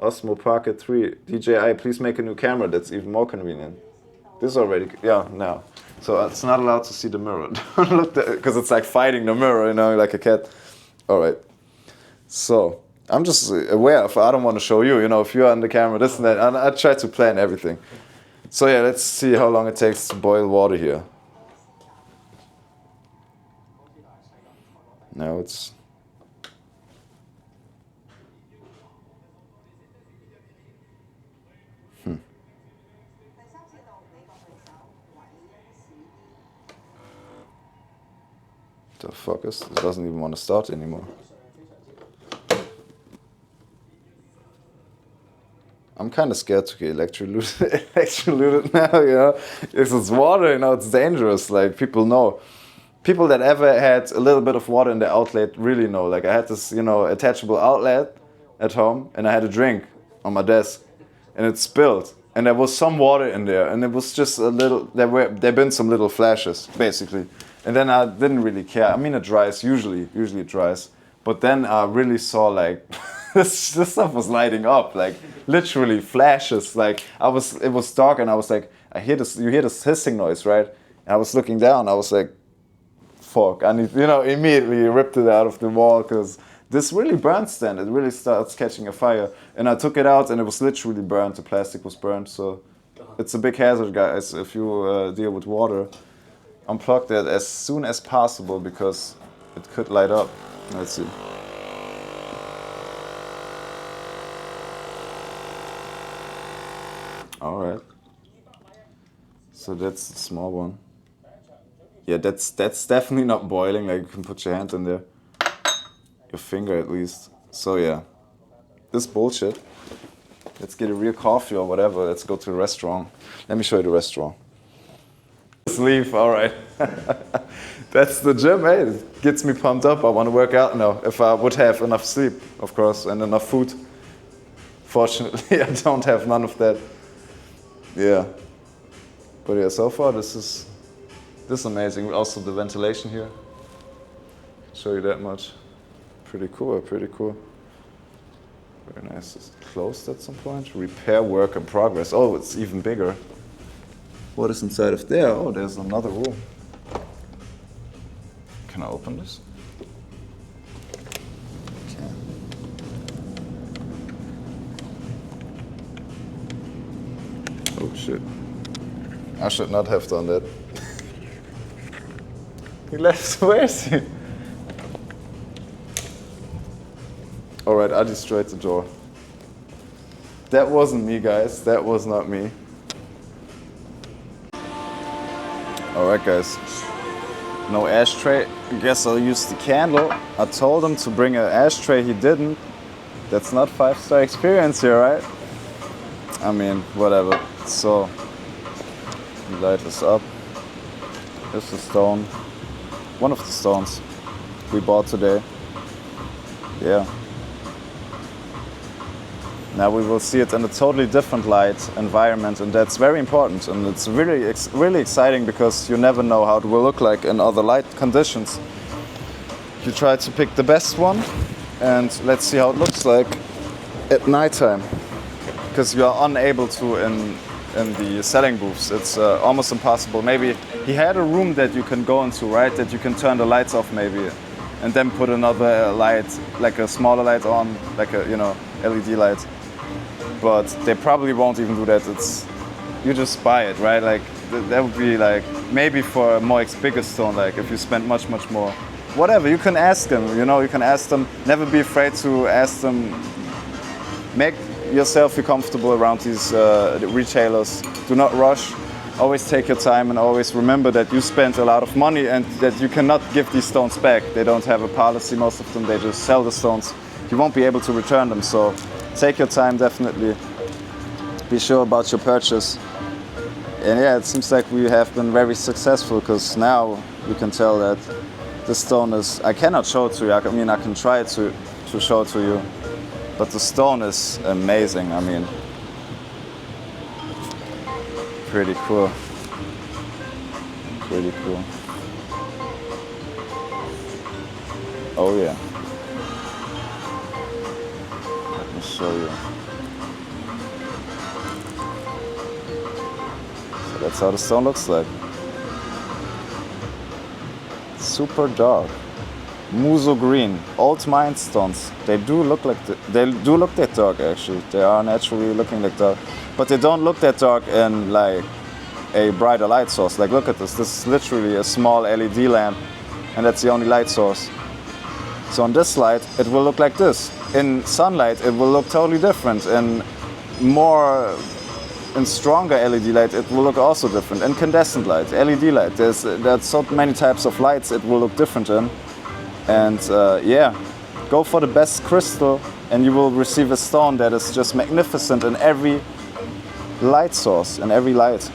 Osmo Pocket 3, DJI, please make a new camera that's even more convenient. This already, yeah, no. So it's not allowed to see the mirror. Don't look, because it's like fighting the mirror, you know, like a cat. All right. So I'm just aware of, I don't want to show you, you know, if you're on the camera, this and that. I try to plan everything. So yeah, let's see how long it takes to boil water here. Now it's... The fuck is, it doesn't even want to start anymore. I'm kind of scared to get electrocuted now, you know. If it's water, you know, it's dangerous. Like, people know. People that ever had a little bit of water in the outlet really know. Like, I had this, you know, attachable outlet at home, and I had a drink on my desk, and it spilled. And there was some water in there, and it was just a little, there've been some little flashes, basically. And then I didn't really care. I mean, it dries, usually it dries. But then I really saw, like, this stuff was lighting up, like, literally flashes. Like, it was dark, and I was like, you hear this hissing noise, right? And I was looking down, I was like, fuck, I need, you know, immediately ripped it out of the wall, because this really burns then. It really starts catching a fire. And I took it out, and it was literally burnt. The plastic was burnt, so it's a big hazard, guys, if you deal with water. Unplug that as soon as possible, because it could light up. Let's see. All right. So that's the small one. Yeah, that's definitely not boiling. Like, you can put your hand in there, your finger at least. So yeah, this bullshit. Let's get a real coffee or whatever. Let's go to the restaurant. Let me show you the restaurant. Leave, all right. That's the gym, hey, it gets me pumped up. I want to work out now. If I would have enough sleep, of course, and enough food. Fortunately, I don't have none of that. Yeah. But yeah, so far this is amazing. Also the ventilation here. Show you that much. Pretty cool, pretty cool. Very nice. It's closed at some point. Repair work in progress. Oh, it's even bigger. What is inside of there? Oh, there's another room. Can I open this? Okay. Oh shit. I should not have done that. He left. Where is he? Alright, I destroyed the door. That wasn't me, guys. That was not me. Alright guys, no ashtray. I guess I'll use the candle. I told him to bring an ashtray, he didn't. That's not 5-star experience here, right? I mean, whatever. So, light this up. This is the stone. One of the stones we bought today. Yeah. Now we will see it in a totally different light environment, and that's very important. And it's really exciting because you never know how it will look like in other light conditions. You try to pick the best one, and let's see how it looks like at nighttime. Because you are unable to in the selling booths. It's almost impossible. Maybe he had a room that you can go into, right? That you can turn the lights off maybe, and then put another light, like a smaller light on, like a LED light. But they probably won't even do that. You just buy it, right? Like that would be like maybe for a more bigger stone, like if you spend much more. Whatever, you can ask them. You can ask them. Never be afraid to ask them. Make yourself feel comfortable around these retailers. Do not rush. Always take your time and always remember that you spent a lot of money and that you cannot give these stones back. They don't have a policy, most of them. They just sell the stones. You won't be able to return them. So take your time, definitely. Be sure about your purchase. And yeah, it seems like we have been very successful because now you can tell that this stone is, I cannot show it to you. I mean, I can try to show it to you. But the stone is amazing. I mean, pretty cool. Pretty cool. Oh yeah. Let me show you. So that's how the stone looks like. Super dark. Muzo green, old mine stones. They do look that dark actually. They are naturally looking like dark, but they don't look that dark in like a brighter light source. Like look at this. This is literally a small LED lamp, and that's the only light source. So in this light, it will look like this. In sunlight, it will look totally different. In stronger LED light, it will look also different. Incandescent light, LED light. There's so many types of lights it will look different in. And yeah, go for the best crystal and you will receive a stone that is just magnificent in every light source, in every light.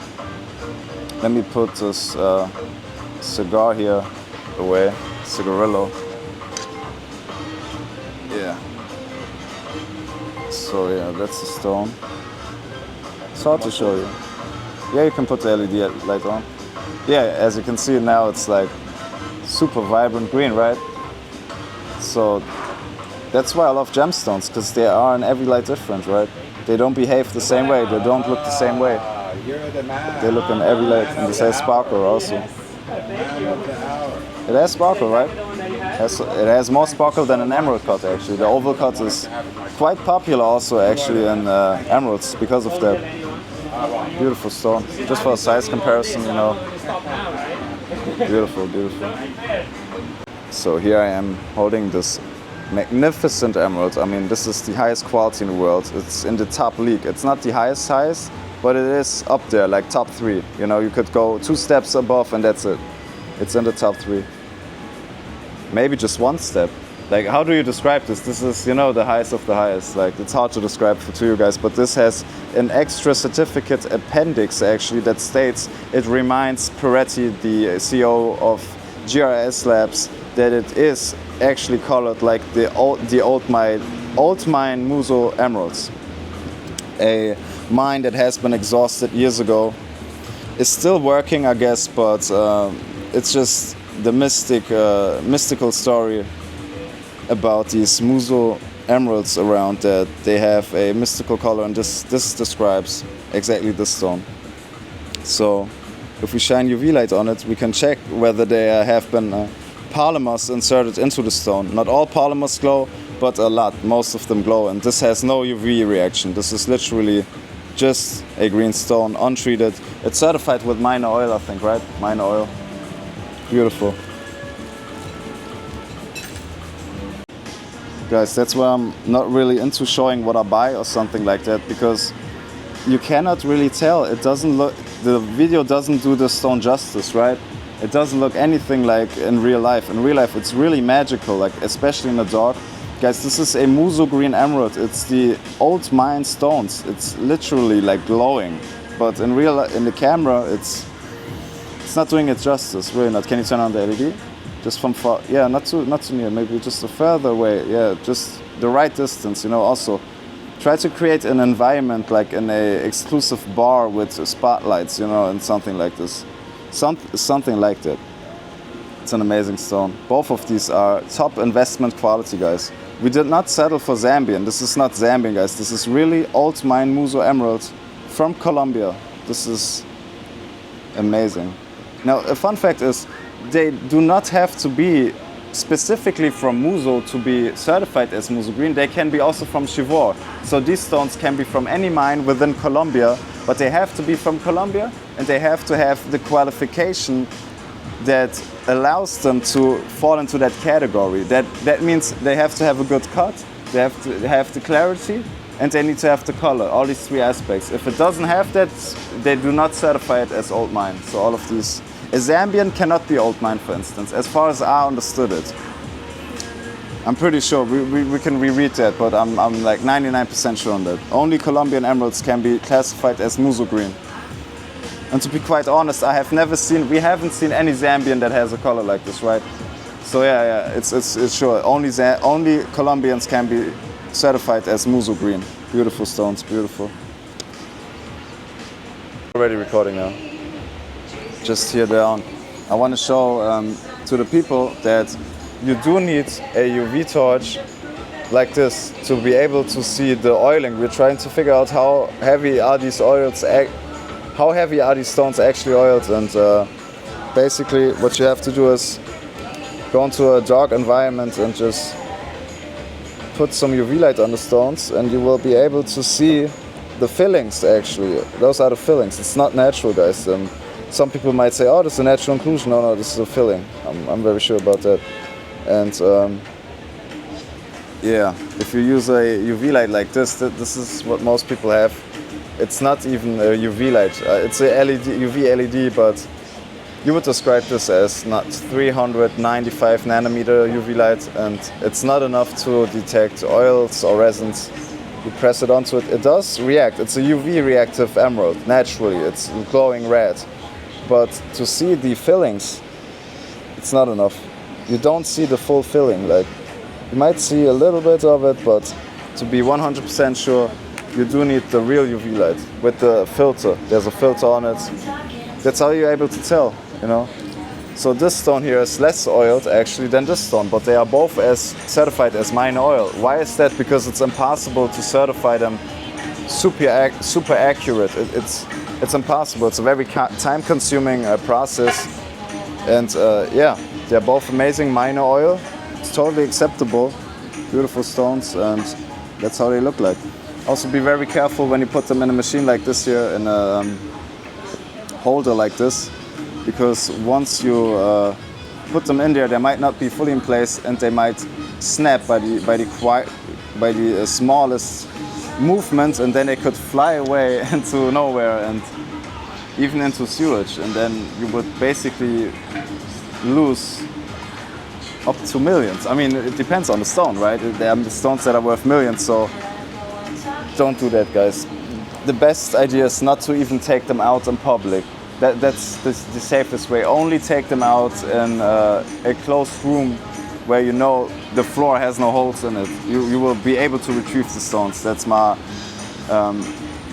Let me put this cigar here away, cigarillo. Yeah. So yeah, that's the stone. It's hard to show you. Yeah, you can put the LED light on. Yeah, as you can see now, it's like super vibrant green, right? So that's why I love gemstones, because they are in every light different, right? They don't behave the same way, they don't look the same way. They look in every light, and this has sparkle also. It has sparkle, right? It has more sparkle than an emerald cut actually. The oval cut is quite popular also actually in emeralds because of that. Beautiful stone, just for a size comparison, Beautiful, beautiful. So here I am holding this magnificent emerald. I mean, this is the highest quality in the world. It's in the top league. It's not the highest size, but it is up there, like top 3. You could go 2 steps above and that's it. It's in the top 3. Maybe just 1 step. Like, how do you describe this? This is, the highest of the highest. Like, it's hard to describe to you guys, but this has an extra certificate appendix actually that states it reminds Peretti, the CEO of GRS Labs, that it is actually colored like the old mine Muzo emeralds. A mine that has been exhausted years ago. Is still working, I guess, but it's just the mystical story about these Muzo emeralds around that they have a mystical color, and this describes exactly this stone. So if we shine UV light on it, we can check whether there have been polymers inserted into the stone. Not all polymers glow, but a lot. Most of them glow, and this has no UV reaction. This is literally just a green stone, untreated. It's certified with minor oil, I think, right? Minor oil. Beautiful. Guys, that's why I'm not really into showing what I buy or something like that, because you cannot really tell. It doesn't look, the video doesn't do the stone justice, right? It doesn't look anything like in real life. In real life, it's really magical, like especially in the dark. Guys, this is a Muzo green emerald. It's the old mine stones. It's literally like glowing, but in the camera, it's not doing it justice. Really not. Can you turn on the LED? Just from far? Yeah, not too near. Maybe just a further away. Yeah, just the right distance. You know. Also, try to create an environment like in a exclusive bar with spotlights. You know, and something like this. Something like that. It's an amazing stone. Both of these are top investment quality, guys. We did not settle for Zambian. This is not Zambian, guys. This is really old mine Muzo emerald from Colombia. This is amazing. Now, a fun fact is they do not have to be specifically from Muzo to be certified as Muzo green. They can be also from Chivor. So these stones can be from any mine within Colombia, but they have to be from Colombia and they have to have the qualification that allows them to fall into that category. That means they have to have a good cut, they have to have the clarity, and they need to have the color, all these three aspects. If it doesn't have that, they do not certify it as old mine. So all of these. A Zambian cannot be old mine, for instance, as far as I understood it. I'm pretty sure, we can reread that, but I'm like 99% sure on that. Only Colombian emeralds can be classified as Muzo green. And to be quite honest, we haven't seen any Zambian that has a color like this, right? So yeah, it's sure. Only Colombians can be certified as Muzo green. Beautiful stones, beautiful. Already recording now. Just here down. I want to show to the people that you do need a UV torch like this to be able to see the oiling. We're trying to figure out how heavy are these oils. How heavy are these stones actually oiled? And basically what you have to do is go into a dark environment and just put some UV light on the stones and you will be able to see the fillings actually. Those are the fillings. It's not natural, guys. Some people might say, oh, this is a natural inclusion. No, this is a filling. I'm very sure about that. And yeah, if you use a UV light like this, this is what most people have. It's not even a UV light. It's a UV LED, but you would describe this as not 395 nanometer UV light, and it's not enough to detect oils or resins. You press it onto it, it does react. It's a UV reactive emerald, naturally. It's glowing red. But to see the fillings, it's not enough. You don't see the full filling. Like, you might see a little bit of it, but to be 100% sure, you do need the real UV light with the filter. There's a filter on it. That's how you're able to tell, you know. So this stone here is less oiled actually than this stone, but they are both as certified as mine oil. Why is that? Because it's impossible to certify them super accurate. It's impossible. It's a very time-consuming process, and yeah, they're both amazing mine oil. It's totally acceptable. Beautiful stones, and that's how they look like. Also, be very careful when you put them in a machine like this here, in a holder like this, because once you put them in there, they might not be fully in place, and they might snap by the smallest movement, and then they could fly away into nowhere and even into sewage, and then you would basically lose up to millions. I mean, it depends on the stone, right? There are stones that are worth millions, so don't do that, guys. The best idea is not to even take them out in public. That's the safest way. Only take them out in a closed room where you know the floor has no holes in it. You will be able to retrieve the stones. That's my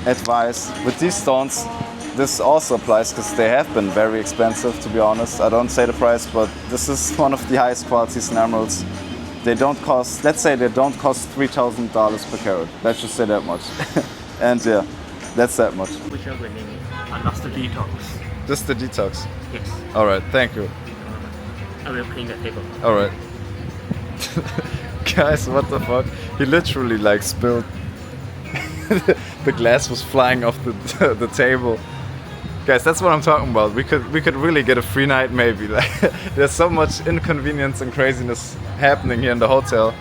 advice. With these stones, this also applies because they have been very expensive, to be honest. I don't say the price, but this is one of the highest quality emeralds. They don't cost, let's say they don't cost $3,000 per carat. Let's just say that much. And yeah, that's that much. Which are winning and that's the detox. Just the detox? Yes. Alright, thank you. I will clean the table. Alright. Guys, what the fuck? He literally like spilled. The glass was flying off the table. Guys, that's what I'm talking about. We could really get a free night maybe. Like, there's so much inconvenience and craziness happening here in the hotel.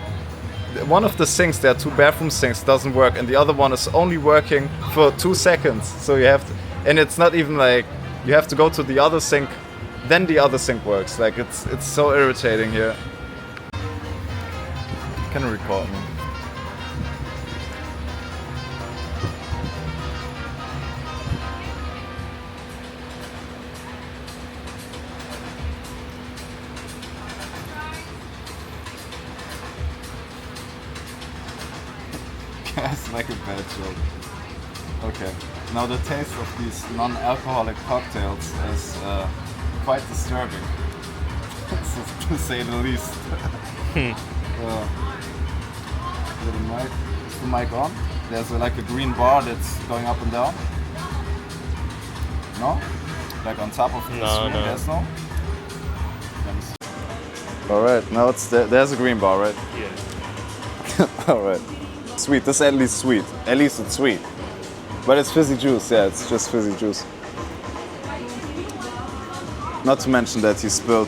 One of the sinks, there are two bathroom sinks, doesn't work, and the other one is only working for 2 seconds. So you have to, And it's not even like you have to go to the other sink, then the other sink works. Like it's so irritating here. Can you record me? It's like a bad joke. Okay. Now the taste of these non-alcoholic cocktails is quite disturbing, to say the least. Is the mic on? There's like a green bar that's going up and down. No? Like on top of the screen? No. There's no? Let me see. All right. Now it's there's a green bar, right? Yeah. All right. Sweet. This is at least sweet. At least it's sweet. But it's fizzy juice. Yeah, it's just fizzy juice. Not to mention that he spilled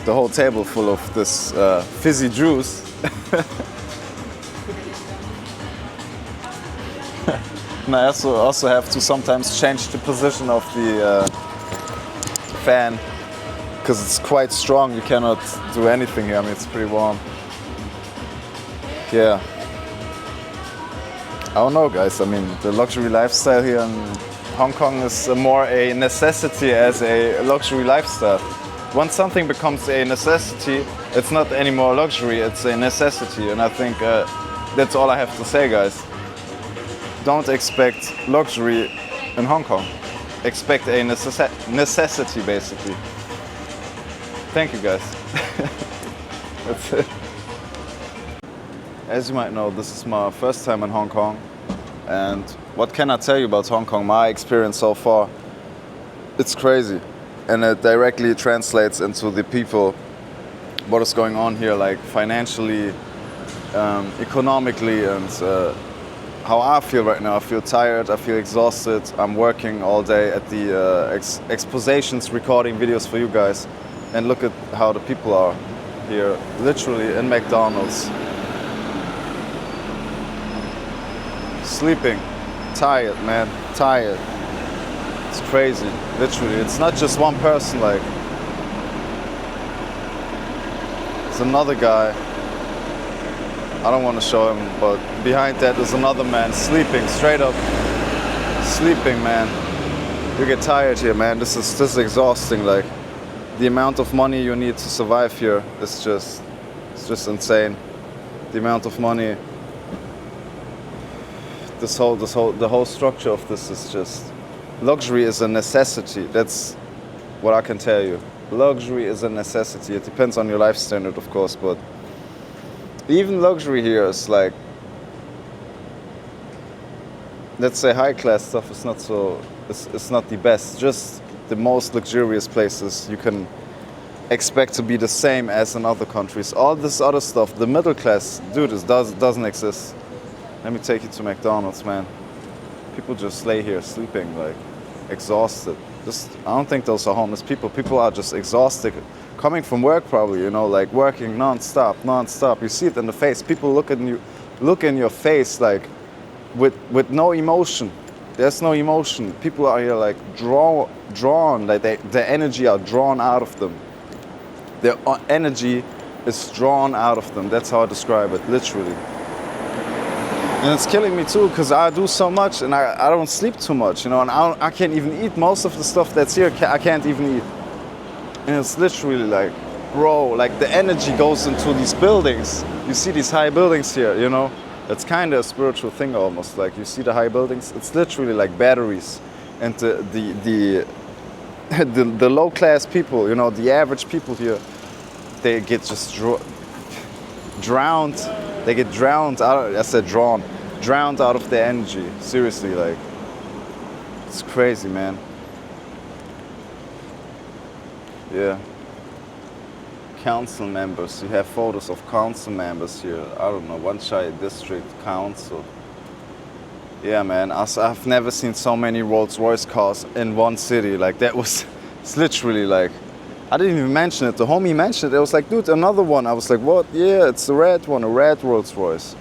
the whole table full of this fizzy juice. And I also have to sometimes change the position of the fan because it's quite strong. You cannot do anything here. I mean, it's pretty warm. Yeah. I don't know, guys. I mean, the luxury lifestyle here in Hong Kong is more a necessity as a luxury lifestyle. Once something becomes a necessity, it's not anymore luxury, it's a necessity. And I think that's all I have to say, guys. Don't expect luxury in Hong Kong. Expect a necessity, basically. Thank you, guys. That's it. As you might know, this is my first time in Hong Kong. And what can I tell you about Hong Kong? My experience so far, it's crazy. And it directly translates into the people, what is going on here, like financially, economically, and how I feel right now. I feel tired, I feel exhausted. I'm working all day at the expositions, recording videos for you guys. And look at how the people are here, literally in McDonald's. Sleeping, tired, man, tired. It's crazy, literally. It's not just one person, like. It's another guy. I don't want to show him, but behind that is another man sleeping, straight up sleeping, man. You get tired here, man. This is exhausting. Like, the amount of money you need to survive here is just insane. The amount of money. The whole structure of this is just. Luxury is a necessity. That's what I can tell you. Luxury is a necessity. It depends on your life standard, of course, but even luxury here is like, let's say high class stuff is not so. It's not the best. Just the most luxurious places you can expect to be the same as in other countries. All this other stuff, the middle class, dude, doesn't exist. Let me take you to McDonald's, man. People just lay here sleeping, like, exhausted. I don't think those are homeless people. People are just exhausted, coming from work probably, you know, like working non-stop. You see it in the face. People look in your face, like, with no emotion. There's no emotion. People are here, like, drawn, like their energy are drawn out of them. Their energy is drawn out of them. That's how I describe it, literally. And it's killing me too, because I do so much and I don't sleep too much, you know, and I can't even eat most of the stuff that's here. I can't even eat. And it's literally like, bro, like the energy goes into these buildings. You see these high buildings here, you know. It's kind of a spiritual thing almost. Like, you see the high buildings. It's literally like batteries, and the low class people, you know, the average people here, they get just drowned. They get drowned out. I said drawn. Drowned out of their energy. Seriously, like, it's crazy, man. Yeah. Council members. You have photos of council members here. I don't know, Wan Chai District Council. Yeah, man. I've never seen so many Rolls-Royce cars in one city. Like, it's literally like, I didn't even mention it. The homie mentioned it. I was like, dude, another one. I was like, what? Yeah, it's the red one, a red Rolls-Royce.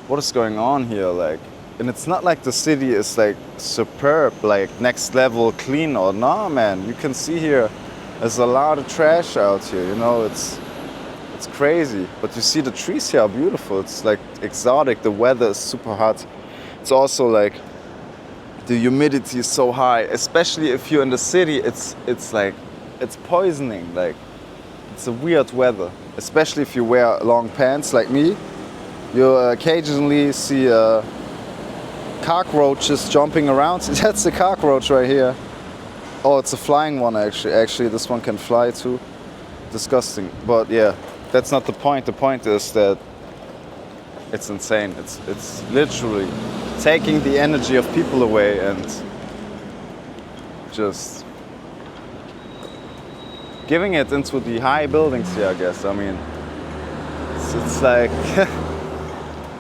What is going on here? Like, and it's not like the city is like superb, like next level clean or no, man. You can see here there's a lot of trash out here, you know, it's crazy. But you see the trees here are beautiful. It's like exotic. The weather is super hot. It's also like the humidity is so high, especially if you're in the city. It's like it's poisoning. Like it's a weird weather, especially if you wear long pants like me. You occasionally see cockroaches jumping around. That's a cockroach right here. Oh, it's a flying one actually. Actually, this one can fly too. Disgusting. But yeah, that's not the point. The point is that it's insane. It's literally taking the energy of people away and just giving it into the high buildings here, I guess. I mean, it's like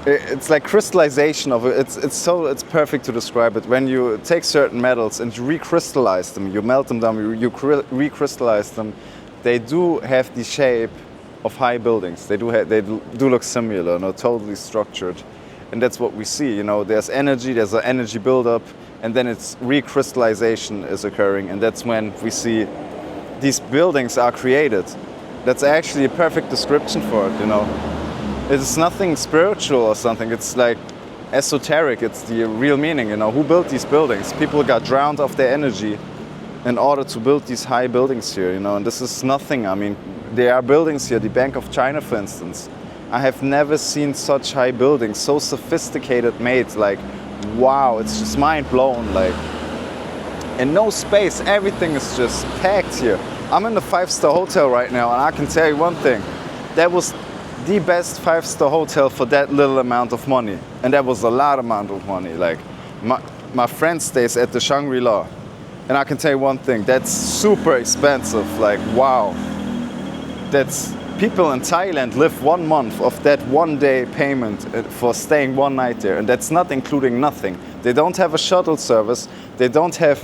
it's like crystallization of it. It's perfect to describe it. When you take certain metals and you recrystallize them, you melt them down, you recrystallize them, they do have the shape of high buildings. They do look similar, you know, totally structured, and that's what we see. You know, there's energy, there's an energy buildup, and then it's recrystallization is occurring, and that's when we see these buildings are created. That's actually a perfect description for it. You know, it's nothing spiritual or something. It's like esoteric. It's the real meaning. You know, who built these buildings? People got drowned of their energy in order to build these high buildings here. You know, and this is nothing. I mean, there are buildings here. The Bank of China, for instance. I have never seen such high buildings, so sophisticated made. Like, wow, it's just mind blown. Like, and no space. Everything is just packed here. I'm in the 5-star hotel right now, and I can tell you one thing. That was the best 5-star hotel for that little amount of money. And that was a lot amount of money. Like, my friend stays at the Shangri-La. And I can tell you one thing, that's super expensive. Like, wow. That's, people in Thailand live 1 month of that 1 day payment for staying 1 night there. And that's not including nothing. They don't have a shuttle service. They don't have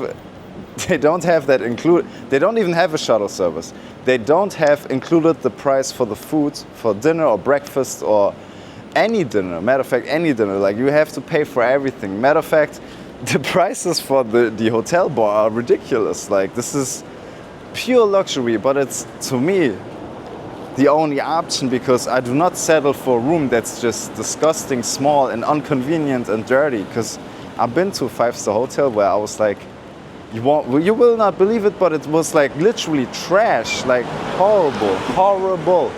that included. They don't even have a shuttle service. They don't have included the price for the food, for dinner or breakfast or any dinner. Matter of fact, any dinner. Like, you have to pay for everything. Matter of fact, the prices for the hotel bar are ridiculous. Like, this is pure luxury, but it's, to me, the only option, because I do not settle for a room that's just disgusting, small and inconvenient and dirty. Because I've been to a 5-star hotel where I was like, you will not believe it, but it was like literally trash, like horrible.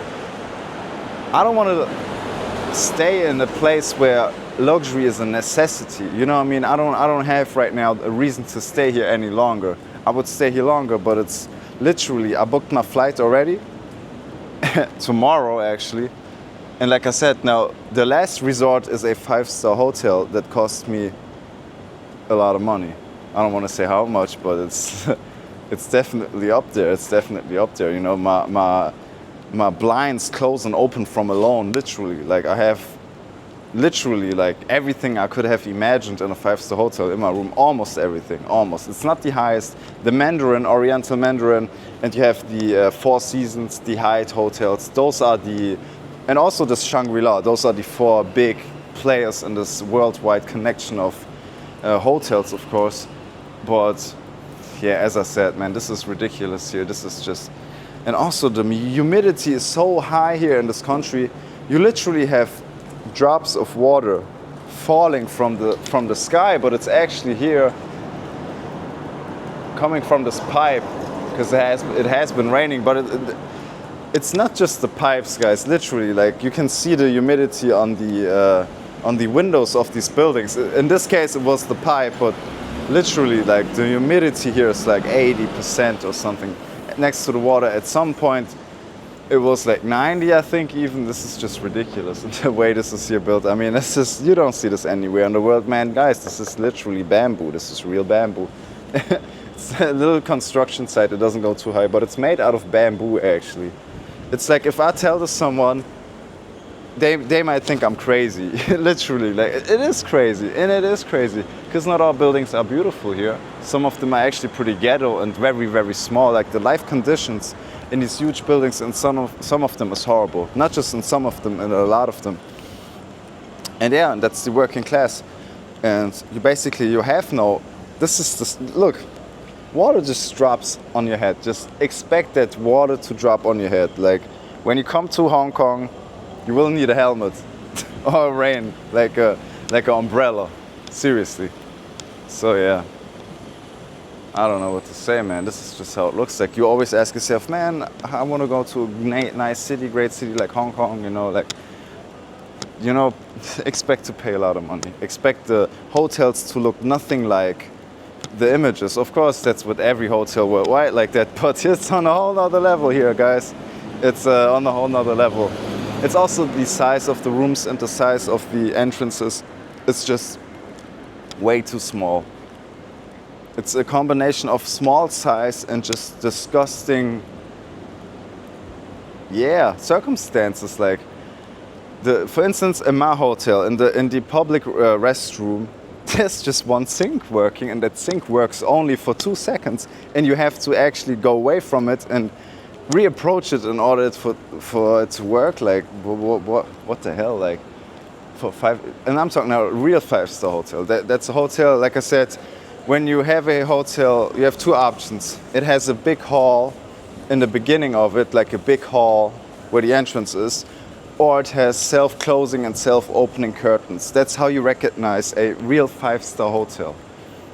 I don't want to stay in a place where luxury is a necessity. You know what I mean? I don't have right now a reason to stay here any longer. I would stay here longer, but it's literally, I booked my flight already. Tomorrow actually. And like I said, now the last resort is a 5-star hotel that cost me a lot of money. I don't want to say how much, but it's definitely up there. It's definitely up there. You know, my blinds close and open from alone, literally. Like, I have literally like everything I could have imagined in a 5-star hotel in my room. Almost everything, almost. It's not the highest. The Mandarin, Oriental Mandarin, and you have the Four Seasons, the Hyatt hotels. Those are the, and also the Shangri-La. Those are the 4 big players in this worldwide connection of hotels, of course. But yeah, as I said, man, this is ridiculous here. This is just, and also the humidity is so high here in this country. You literally have drops of water falling from the sky, but it's actually here coming from this pipe, because it has been raining. But it's not just the pipes, guys. Literally, like, you can see the humidity on the windows of these buildings. In this case, it was the pipe, but literally, like, the humidity here is like 80% or something next to the water. At some point, it was like 90, I think, even. This is just ridiculous, the way this is here built. I mean, this is, you don't see this anywhere in the world, man. Guys, this is literally bamboo. This is real bamboo. It's a little construction site. It doesn't go too high, but it's made out of bamboo, actually. It's like, if I tell this someone, they might think I'm crazy. Literally, like, it is crazy, and it is crazy, because not all buildings are beautiful here. Some of them are actually pretty ghetto and very, very small. Like, the life conditions in these huge buildings, and some of them is horrible. Not just in some of them, in a lot of them. And yeah, that's the working class. and you have no. This is this. Look, water just drops on your head. Just expect that water to drop on your head. Like when you come to Hong Kong, you will need a helmet or a rain, like an umbrella. Seriously. So yeah. I don't know what to say, man. This is just how it looks like. You always ask yourself, man, I want to go to a nice city, great city like Hong Kong, expect to pay a lot of money. Expect the hotels to look nothing like the images. Of course, that's with every hotel worldwide like that, but it's on a whole nother level here, guys. It's on a whole nother level. It's also the size of the rooms and the size of the entrances. It's just way too small. It's a combination of small size and just disgusting, circumstances. Like, for instance, in my hotel, in the public restroom, there's just one sink working, and that sink works only for 2 seconds, and you have to actually go away from it and reapproach it in order for it to work. Like, what the hell? Like, for 5, and I'm talking now a real 5-star hotel. That's a hotel, like I said. When you have a hotel, you have 2 options. It has a big hall in the beginning of it, like a big hall where the entrance is, or it has self-closing and self-opening curtains. That's how you recognize a real 5-star hotel.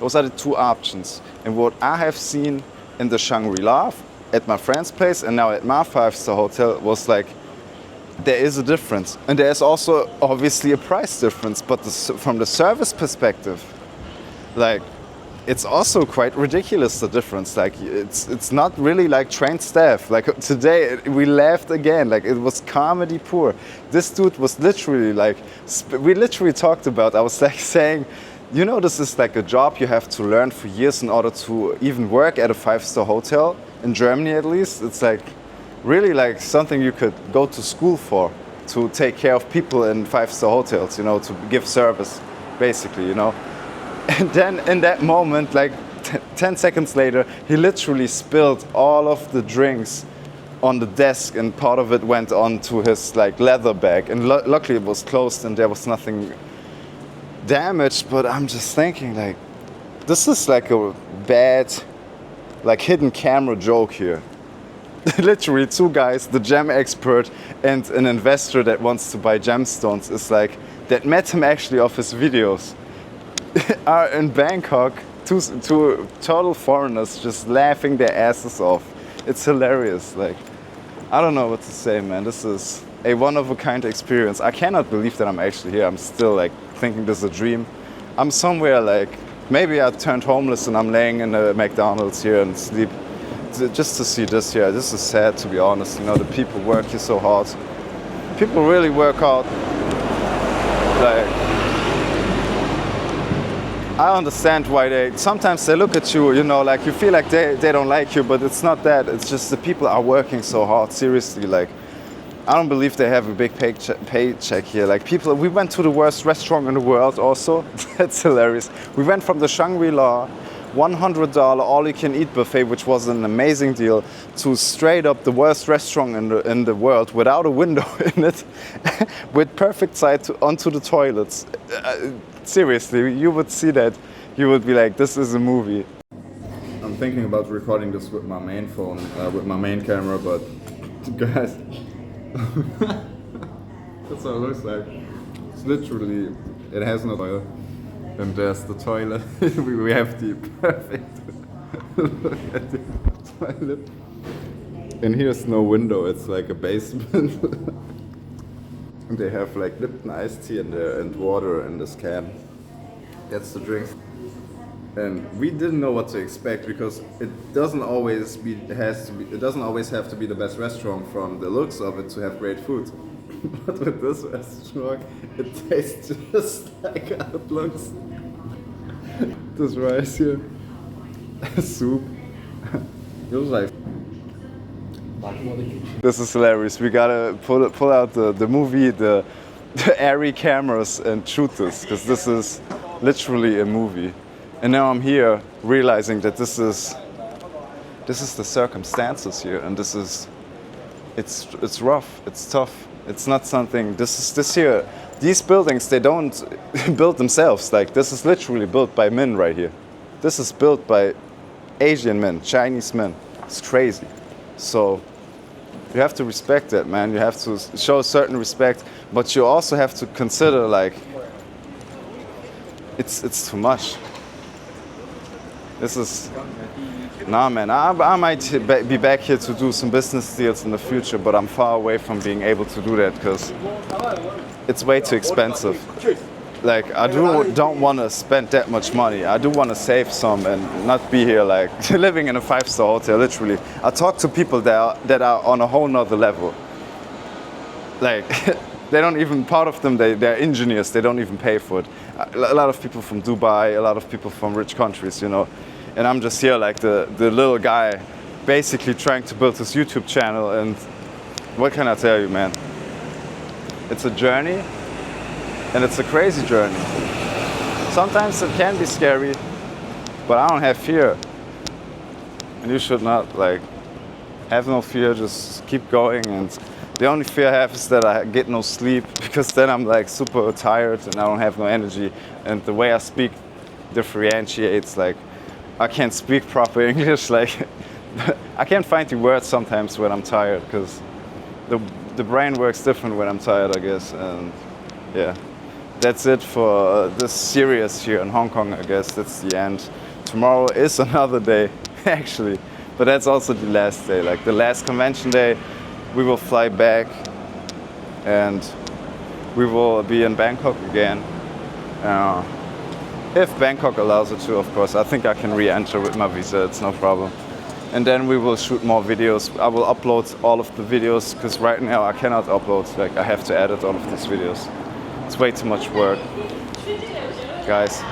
Those are the 2 options. And what I have seen in the Shangri-La at my friend's place and now at my 5-star hotel was like, there is a difference. And there is also obviously a price difference, but from the service perspective, like, it's also quite ridiculous, the difference. Like, it's not really like trained staff. Like today, we laughed again. Like, it was comedy pure. This dude was literally like, we literally talked about, I was like saying, this is like a job you have to learn for years in order to even work at a 5-star hotel, in Germany at least. It's like really like something you could go to school for, to take care of people in 5-star hotels, to give service, basically, And then in that moment, like 10 seconds later, he literally spilled all of the drinks on the desk, and part of it went onto his like leather bag. And luckily it was closed and there was nothing damaged. But I'm just thinking, like, this is like a bad, like, hidden camera joke here. Literally 2 guys, the gem expert and an investor that wants to buy gemstones, is like, that met him actually off his videos, are in Bangkok, 2 total foreigners just laughing their asses off. It's hilarious. Like, I don't know what to say, man. This is a one-of-a-kind experience. I cannot believe that I'm actually here. I'm still like thinking this is a dream. I'm somewhere like, maybe I turned homeless and I'm laying in a McDonald's here and sleep just to see this here. This is sad, to be honest. The people work here so hard. People really work hard. Like, I understand why sometimes they look at you, like you feel like they don't like you, but it's not that. It's just the people are working so hard, seriously. Like, I don't believe they have a big paycheck here. Like, we went to the worst restaurant in the world also. That's hilarious. We went from the Shangri-La, $100 all-you-can-eat buffet, which was an amazing deal, to straight up the worst restaurant in the world without a window in it, with perfect sight onto the toilets. Seriously, you would see that, you would be like, this is a movie. I'm thinking about recording this with my main phone, with my main camera, but guys, that's how it looks like. It's literally, it has no toilet, and there's the toilet. we have the perfect look at the toilet. And here's no window, it's like a basement. And they have like Lipton iced tea in there and water in this can. That's the drink. And we didn't know what to expect, because it doesn't always have to be the best restaurant from the looks of it to have great food. But with this restaurant, it tastes just like how it looks. This rice here, soup. It was like. This is hilarious. We gotta pull out the movie, the airy cameras and shoot this, because this is literally a movie. And now I'm here realizing that this is the circumstances here, and it's rough, it's tough. It's not something. This here. these buildings, they don't build themselves. Like, this is literally built by men right here. This is built by Asian men, Chinese men. It's crazy. So you have to respect that, man. You have to show a certain respect, but you also have to consider, like, it's too much. This is, nah, man. I might be back here to do some business deals in the future, but I'm far away from being able to do that because it's way too expensive. Like, I don't want to spend that much money. I do want to save some and not be here like living in a 5-star hotel, literally. I talk to people that are on a whole nother level. Like, they don't even, part of them, they're engineers, they don't even pay for it. A lot of people from Dubai, a lot of people from rich countries, you know. And I'm just here like the little guy basically trying to build his YouTube channel, and what can I tell you, man? It's a journey. And it's a crazy journey. Sometimes it can be scary, but I don't have fear. And you should not, like, have no fear, just keep going. And the only fear I have is that I get no sleep, because then I'm like super tired and I don't have no energy. And the way I speak differentiates, like, I can't speak proper English, like, I can't find the words sometimes when I'm tired, because the brain works different when I'm tired, I guess. And yeah. That's it for this series here in Hong Kong, I guess. That's the end. Tomorrow is another day, actually. But that's also the last day. Like, the last convention day, we will fly back and we will be in Bangkok again. If Bangkok allows it to, of course. I think I can re-enter with my visa, it's no problem. And then we will shoot more videos. I will upload all of the videos, because right now I cannot upload. Like, I have to edit all of these videos. It's way too much work. Guys,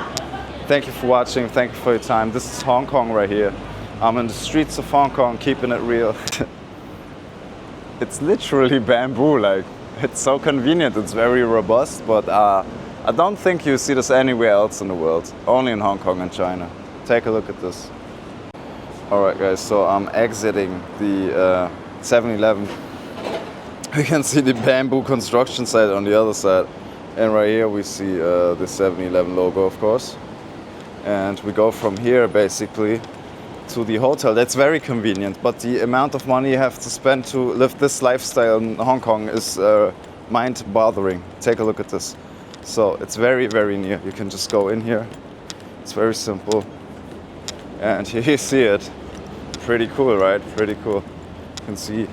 thank you for watching, thank you for your time. This is Hong Kong right here. I'm in the streets of Hong Kong, keeping it real. It's literally bamboo, like, it's so convenient, it's very robust, but I don't think you see this anywhere else in the world, only in Hong Kong and China. Take a look at this. Alright guys, so I'm exiting the 7-Eleven. You can see the bamboo construction site on the other side. And right here we see the 7-Eleven logo, of course. And we go from here basically to the hotel. That's very convenient, but the amount of money you have to spend to live this lifestyle in Hong Kong is mind-bothering. Take a look at this. So it's very, very near. You can just go in here. It's very simple. And here you see it. Pretty cool, right? Pretty cool. You can see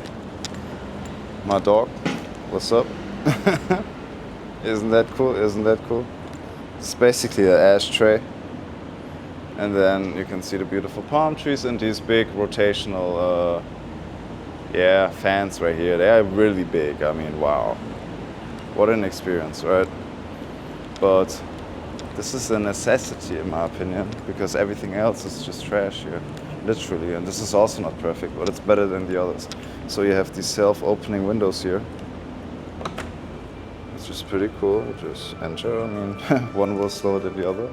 my dog. What's up? Isn't that cool? Isn't that cool? It's basically an ashtray. And then you can see the beautiful palm trees and these big rotational fans right here. They are really big. I mean, wow. What an experience, right? But this is a necessity in my opinion, because everything else is just trash here, literally. And this is also not perfect, but it's better than the others. So you have these self-opening windows here. It's just pretty cool. Just enter. I mean, one was slower than the other.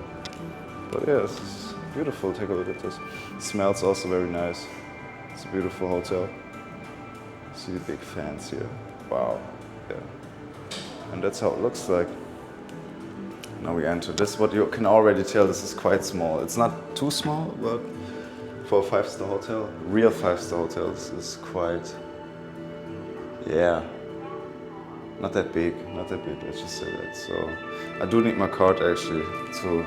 But yeah, this is beautiful. Take a look at this. It smells also very nice. It's a beautiful hotel. See the big fans here. Wow. Yeah. And that's how it looks like. Now we enter this. What you can already tell, this is quite small. It's not too small, but for a 5-star hotel, real 5-star hotel, this is quite, yeah. Not that big, let's just say that. So I do need my card actually to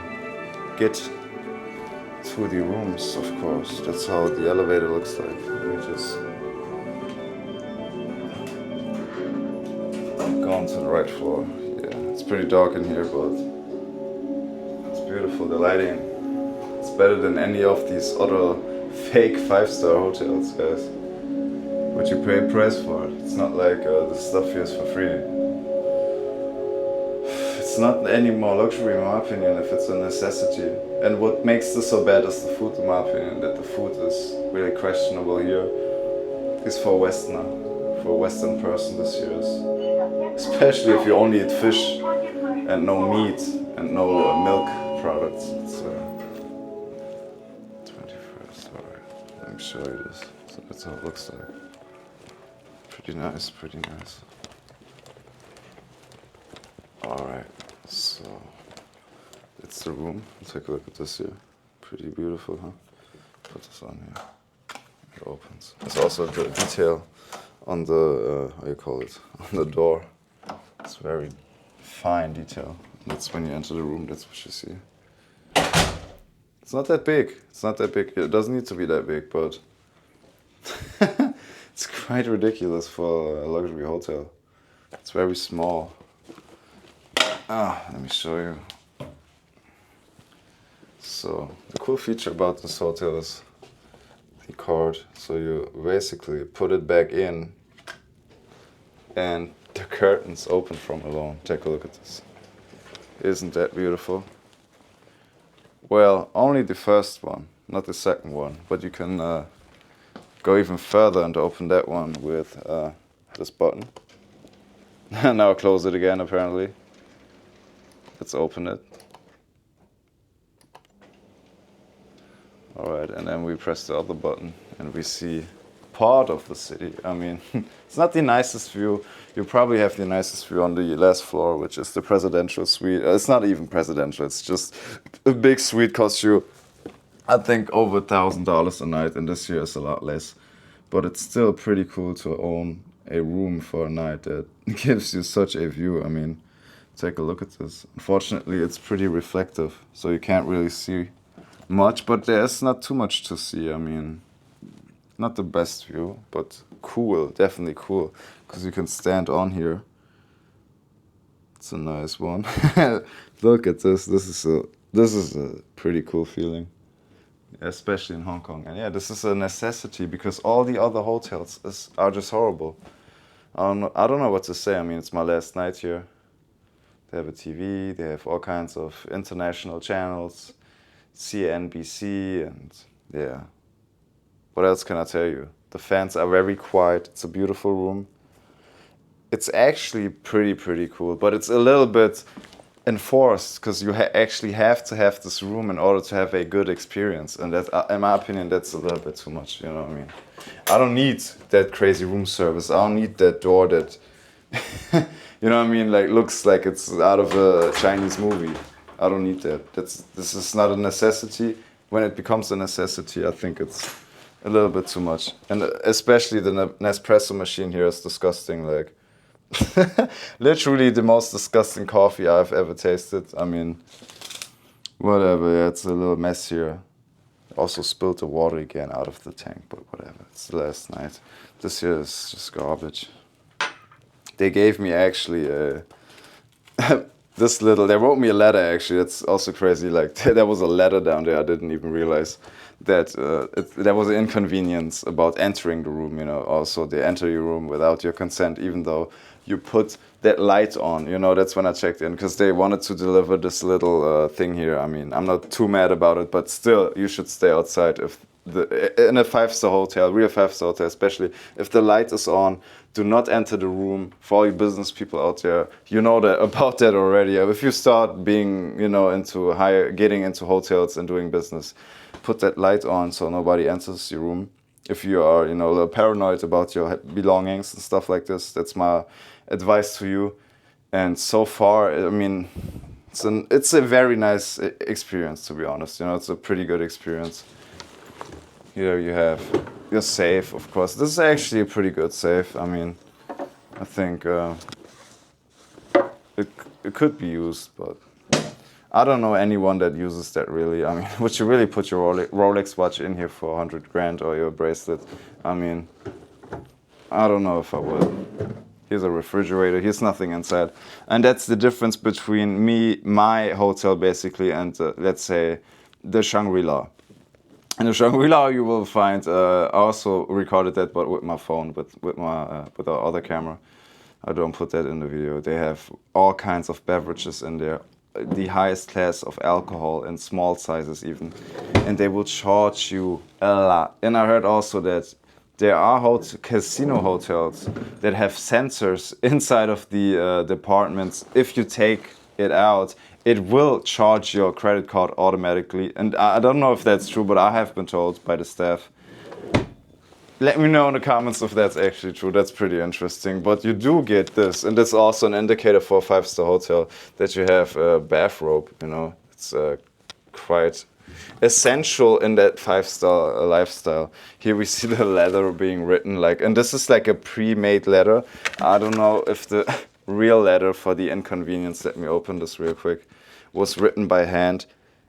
get to the rooms, of course. That's how the elevator looks like. Let me just go on to the right floor. Yeah, it's pretty dark in here, but it's beautiful. The lighting, it's better than any of these other fake 5-star hotels, guys. But you pay a price for it. It's not like the stuff here is for free. It's not any more luxury in my opinion if it's a necessity. And what makes this so bad is the food in my opinion, that the food is really questionable here. Is for a Westerner, for a Western person this here is. Especially if you only eat fish and no meat and no milk products. It's 21st, alright. Let me show you this. So that's how it looks like. Pretty nice, pretty nice. Alright, so it's the room. Take a look at this here. Pretty beautiful, huh? Put this on here. It opens. There's also the detail on the, how you call it, on the door. It's very fine detail. That's when you enter the room, that's what you see. It's not that big. It's not that big. It doesn't need to be that big, but it's quite ridiculous for a luxury hotel. It's very small. Let me show you. So the cool feature about this hotel is the card. So you basically put it back in and the curtains open from alone. Take a look at this. Isn't that beautiful? Well, only the first one, not the second one. But you can go even further and open that one with this button. Now close it again, apparently. Let's open it. Alright, and then we press the other button and we see part of the city. I mean, it's not the nicest view. You probably have the nicest view on the last floor, which is the presidential suite. It's not even presidential, it's just a big suite, costs you, I think, over $1,000 a night, and this year is a lot less. But it's still pretty cool to own a room for a night that gives you such a view. I mean, take a look at this. Unfortunately, it's pretty reflective, so you can't really see much, but there's not too much to see. I mean, not the best view, but cool, definitely cool, because you can stand on here. It's a nice one. Look at this. This is a pretty cool feeling, especially in Hong Kong. And yeah, this is a necessity because all the other hotels are just horrible. I don't know what to say. I mean, it's my last night here. They have a TV. They have all kinds of international channels, CNBC, and yeah. What else can I tell you? The fans are very quiet. It's a beautiful room. It's actually pretty cool, but it's a little bit enforced because you actually have to have this room in order to have a good experience. And that, in my opinion, that's a little bit too much. You know what I mean? I don't need that crazy room service. I don't need that door that, you know what I mean? Like looks like it's out of a Chinese movie. I don't need that. This is not a necessity. When it becomes a necessity, I think it's a little bit too much. And especially the Nespresso machine here is disgusting. Like, literally the most disgusting coffee I've ever tasted. I mean, whatever. Yeah, it's a little mess here. Also spilled the water again out of the tank, but whatever. It's the last night. This here is just garbage. They gave me actually they wrote me a letter actually. That's also crazy. Like there was a letter down there. I didn't even realize that there was an inconvenience about entering the room. You know, also they enter your room without your consent, even though you put that light on. You know, that's when I checked in because they wanted to deliver this little thing here. I mean, I'm not too mad about it, but still, you should stay outside in a 5-star hotel, real 5-star hotel, especially if the light is on. Do not enter the room. For all you business people out there, you know that about that already. If you start being, you know, getting into hotels and doing business, put that light on so nobody enters your room. If you are, you know, a little paranoid about your belongings and stuff like this, that's my advice to you. And so far, I mean, it's a very nice experience, to be honest. You know, it's a pretty good experience. Here you have your safe, of course. This is actually a pretty good safe. I mean, I think it could be used, but I don't know anyone that uses that really. I mean, would you really put your Rolex watch in here for 100 grand or your bracelet? I mean, I don't know if I would. Here's a refrigerator. Here's nothing inside. And that's the difference between my hotel basically, and let's say the Shangri-La. In the Shangri-La, you will find, I also recorded that, but with my phone, with our other camera. I don't put that in the video. They have all kinds of beverages in there, the highest class of alcohol in small sizes even, and they will charge you a lot. And I heard also that there are casino hotels that have sensors inside of the departments. If you take it out, it will charge your credit card automatically. And I don't know if that's true, but I have been told by the staff. Let me know in the comments if that's actually true. That's pretty interesting. But you do get this, and that's also an indicator for a 5-star hotel that you have a bathrobe. You know, it's quite essential in that 5-star lifestyle. Here we see the letter being written, like, and this is like a pre-made letter. I don't know if the real letter for the Inconvenience, let me open this real quick, was written by hand.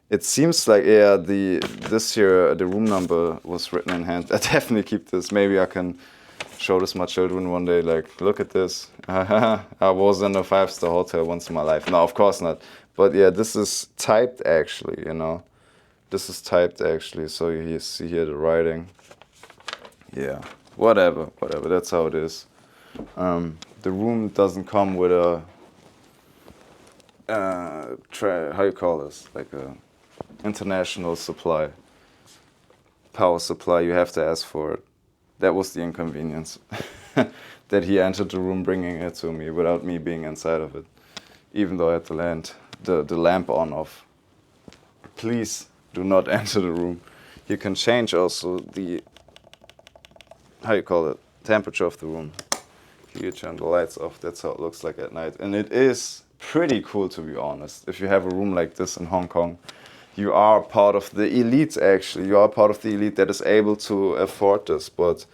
It seems like, yeah, this here, the room number was written in hand. I definitely keep this. Maybe I can show this to my children one day, like, look at this. I was in a 5-star hotel once in my life. No, of course not. But yeah, this is typed actually, you know. This is typed actually, so you see here the writing. Yeah, whatever, that's how it is. The room doesn't come with a, how you call this? Like a international supply, power supply. You have to ask for it. That was the inconvenience. That he entered the room bringing it to me without me being inside of it. Even though I had the lamp on off. Please do not enter the room. You can change also the, how you call it, temperature of the room. You turn the lights off, that's how it looks like at night. And it is pretty cool, to be honest. If you have a room like this in Hong Kong, you are part of the elite actually. You are part of the elite that is able to afford this. But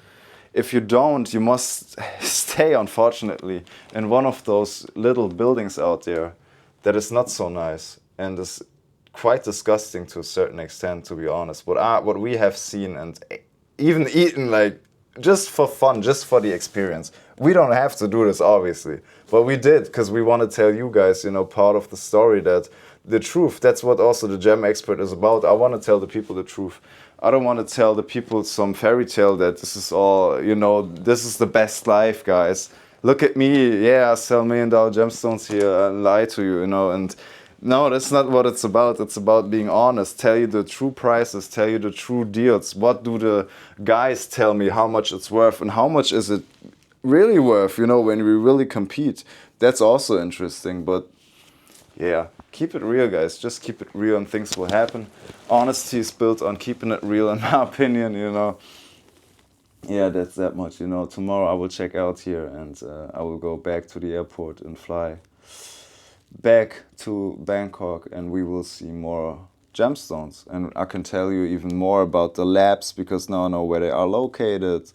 if you don't, you must stay, unfortunately, in one of those little buildings out there that is not so nice and is quite disgusting to a certain extent, to be honest. What we have seen and even eaten, like, just for fun, just for the experience. We don't have to do this, obviously, but we did because we want to tell you guys, you know, part of the story, that the truth, that's what also the gem expert is about. I want to tell the people the truth. I don't want to tell the people some fairy tale that this is all, you know, this is the best life, guys. Look at me, yeah, I sell $1 million gemstones here and lie to you, you know, and no, that's not what it's about. It's about being honest, tell you the true prices, tell you the true deals. What do the guys tell me how much it's worth and how much is it really worth, you know, when we really compete. That's also interesting, but yeah, keep it real, guys. Just keep it real and things will happen. Honesty is built on keeping it real, in my opinion, you know. Yeah, that's that much, you know. Tomorrow I will check out here and I will go back to the airport and fly back to Bangkok, and we will see more gemstones. And I can tell you even more about the labs because now I know where they are located.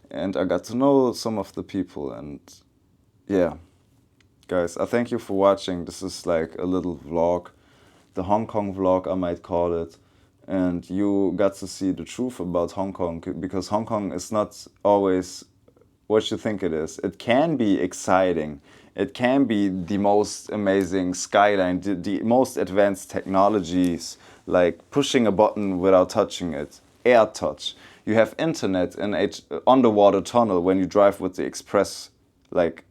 And I got to know some of the people, and yeah. Guys, I thank you for watching. This is like a little vlog, the Hong Kong vlog I might call it. And you got to see the truth about Hong Kong, because Hong Kong is not always what you think it is. It can be exciting. It can be the most amazing skyline, the most advanced technologies, like pushing a button without touching it, air touch. You have internet in an underwater tunnel when you drive with the express, like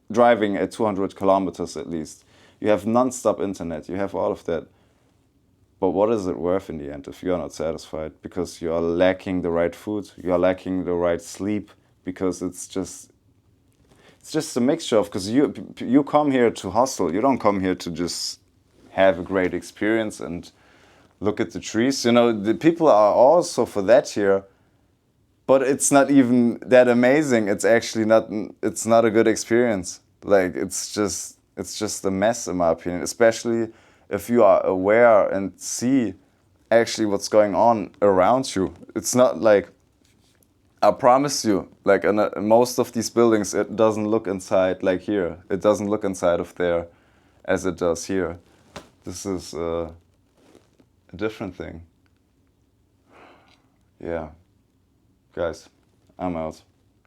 driving at 200 kilometers at least. You have non-stop internet, you have all of that. But what is it worth in the end if you are not satisfied? Because you are lacking the right food, you are lacking the right sleep, because it's just a mixture of, because you come here to hustle, you don't come here to just have a great experience and look at the trees. You know, the people are also for that here, but it's not even that amazing. It's actually it's not a good experience. Like, it's just a mess, in my opinion, especially if you are aware and see actually what's going on around you. It's not like, I promise you, like in most of these buildings, it doesn't look inside like here. It doesn't look inside of there as it does here. This is a different thing. Yeah. Guys, I'm out.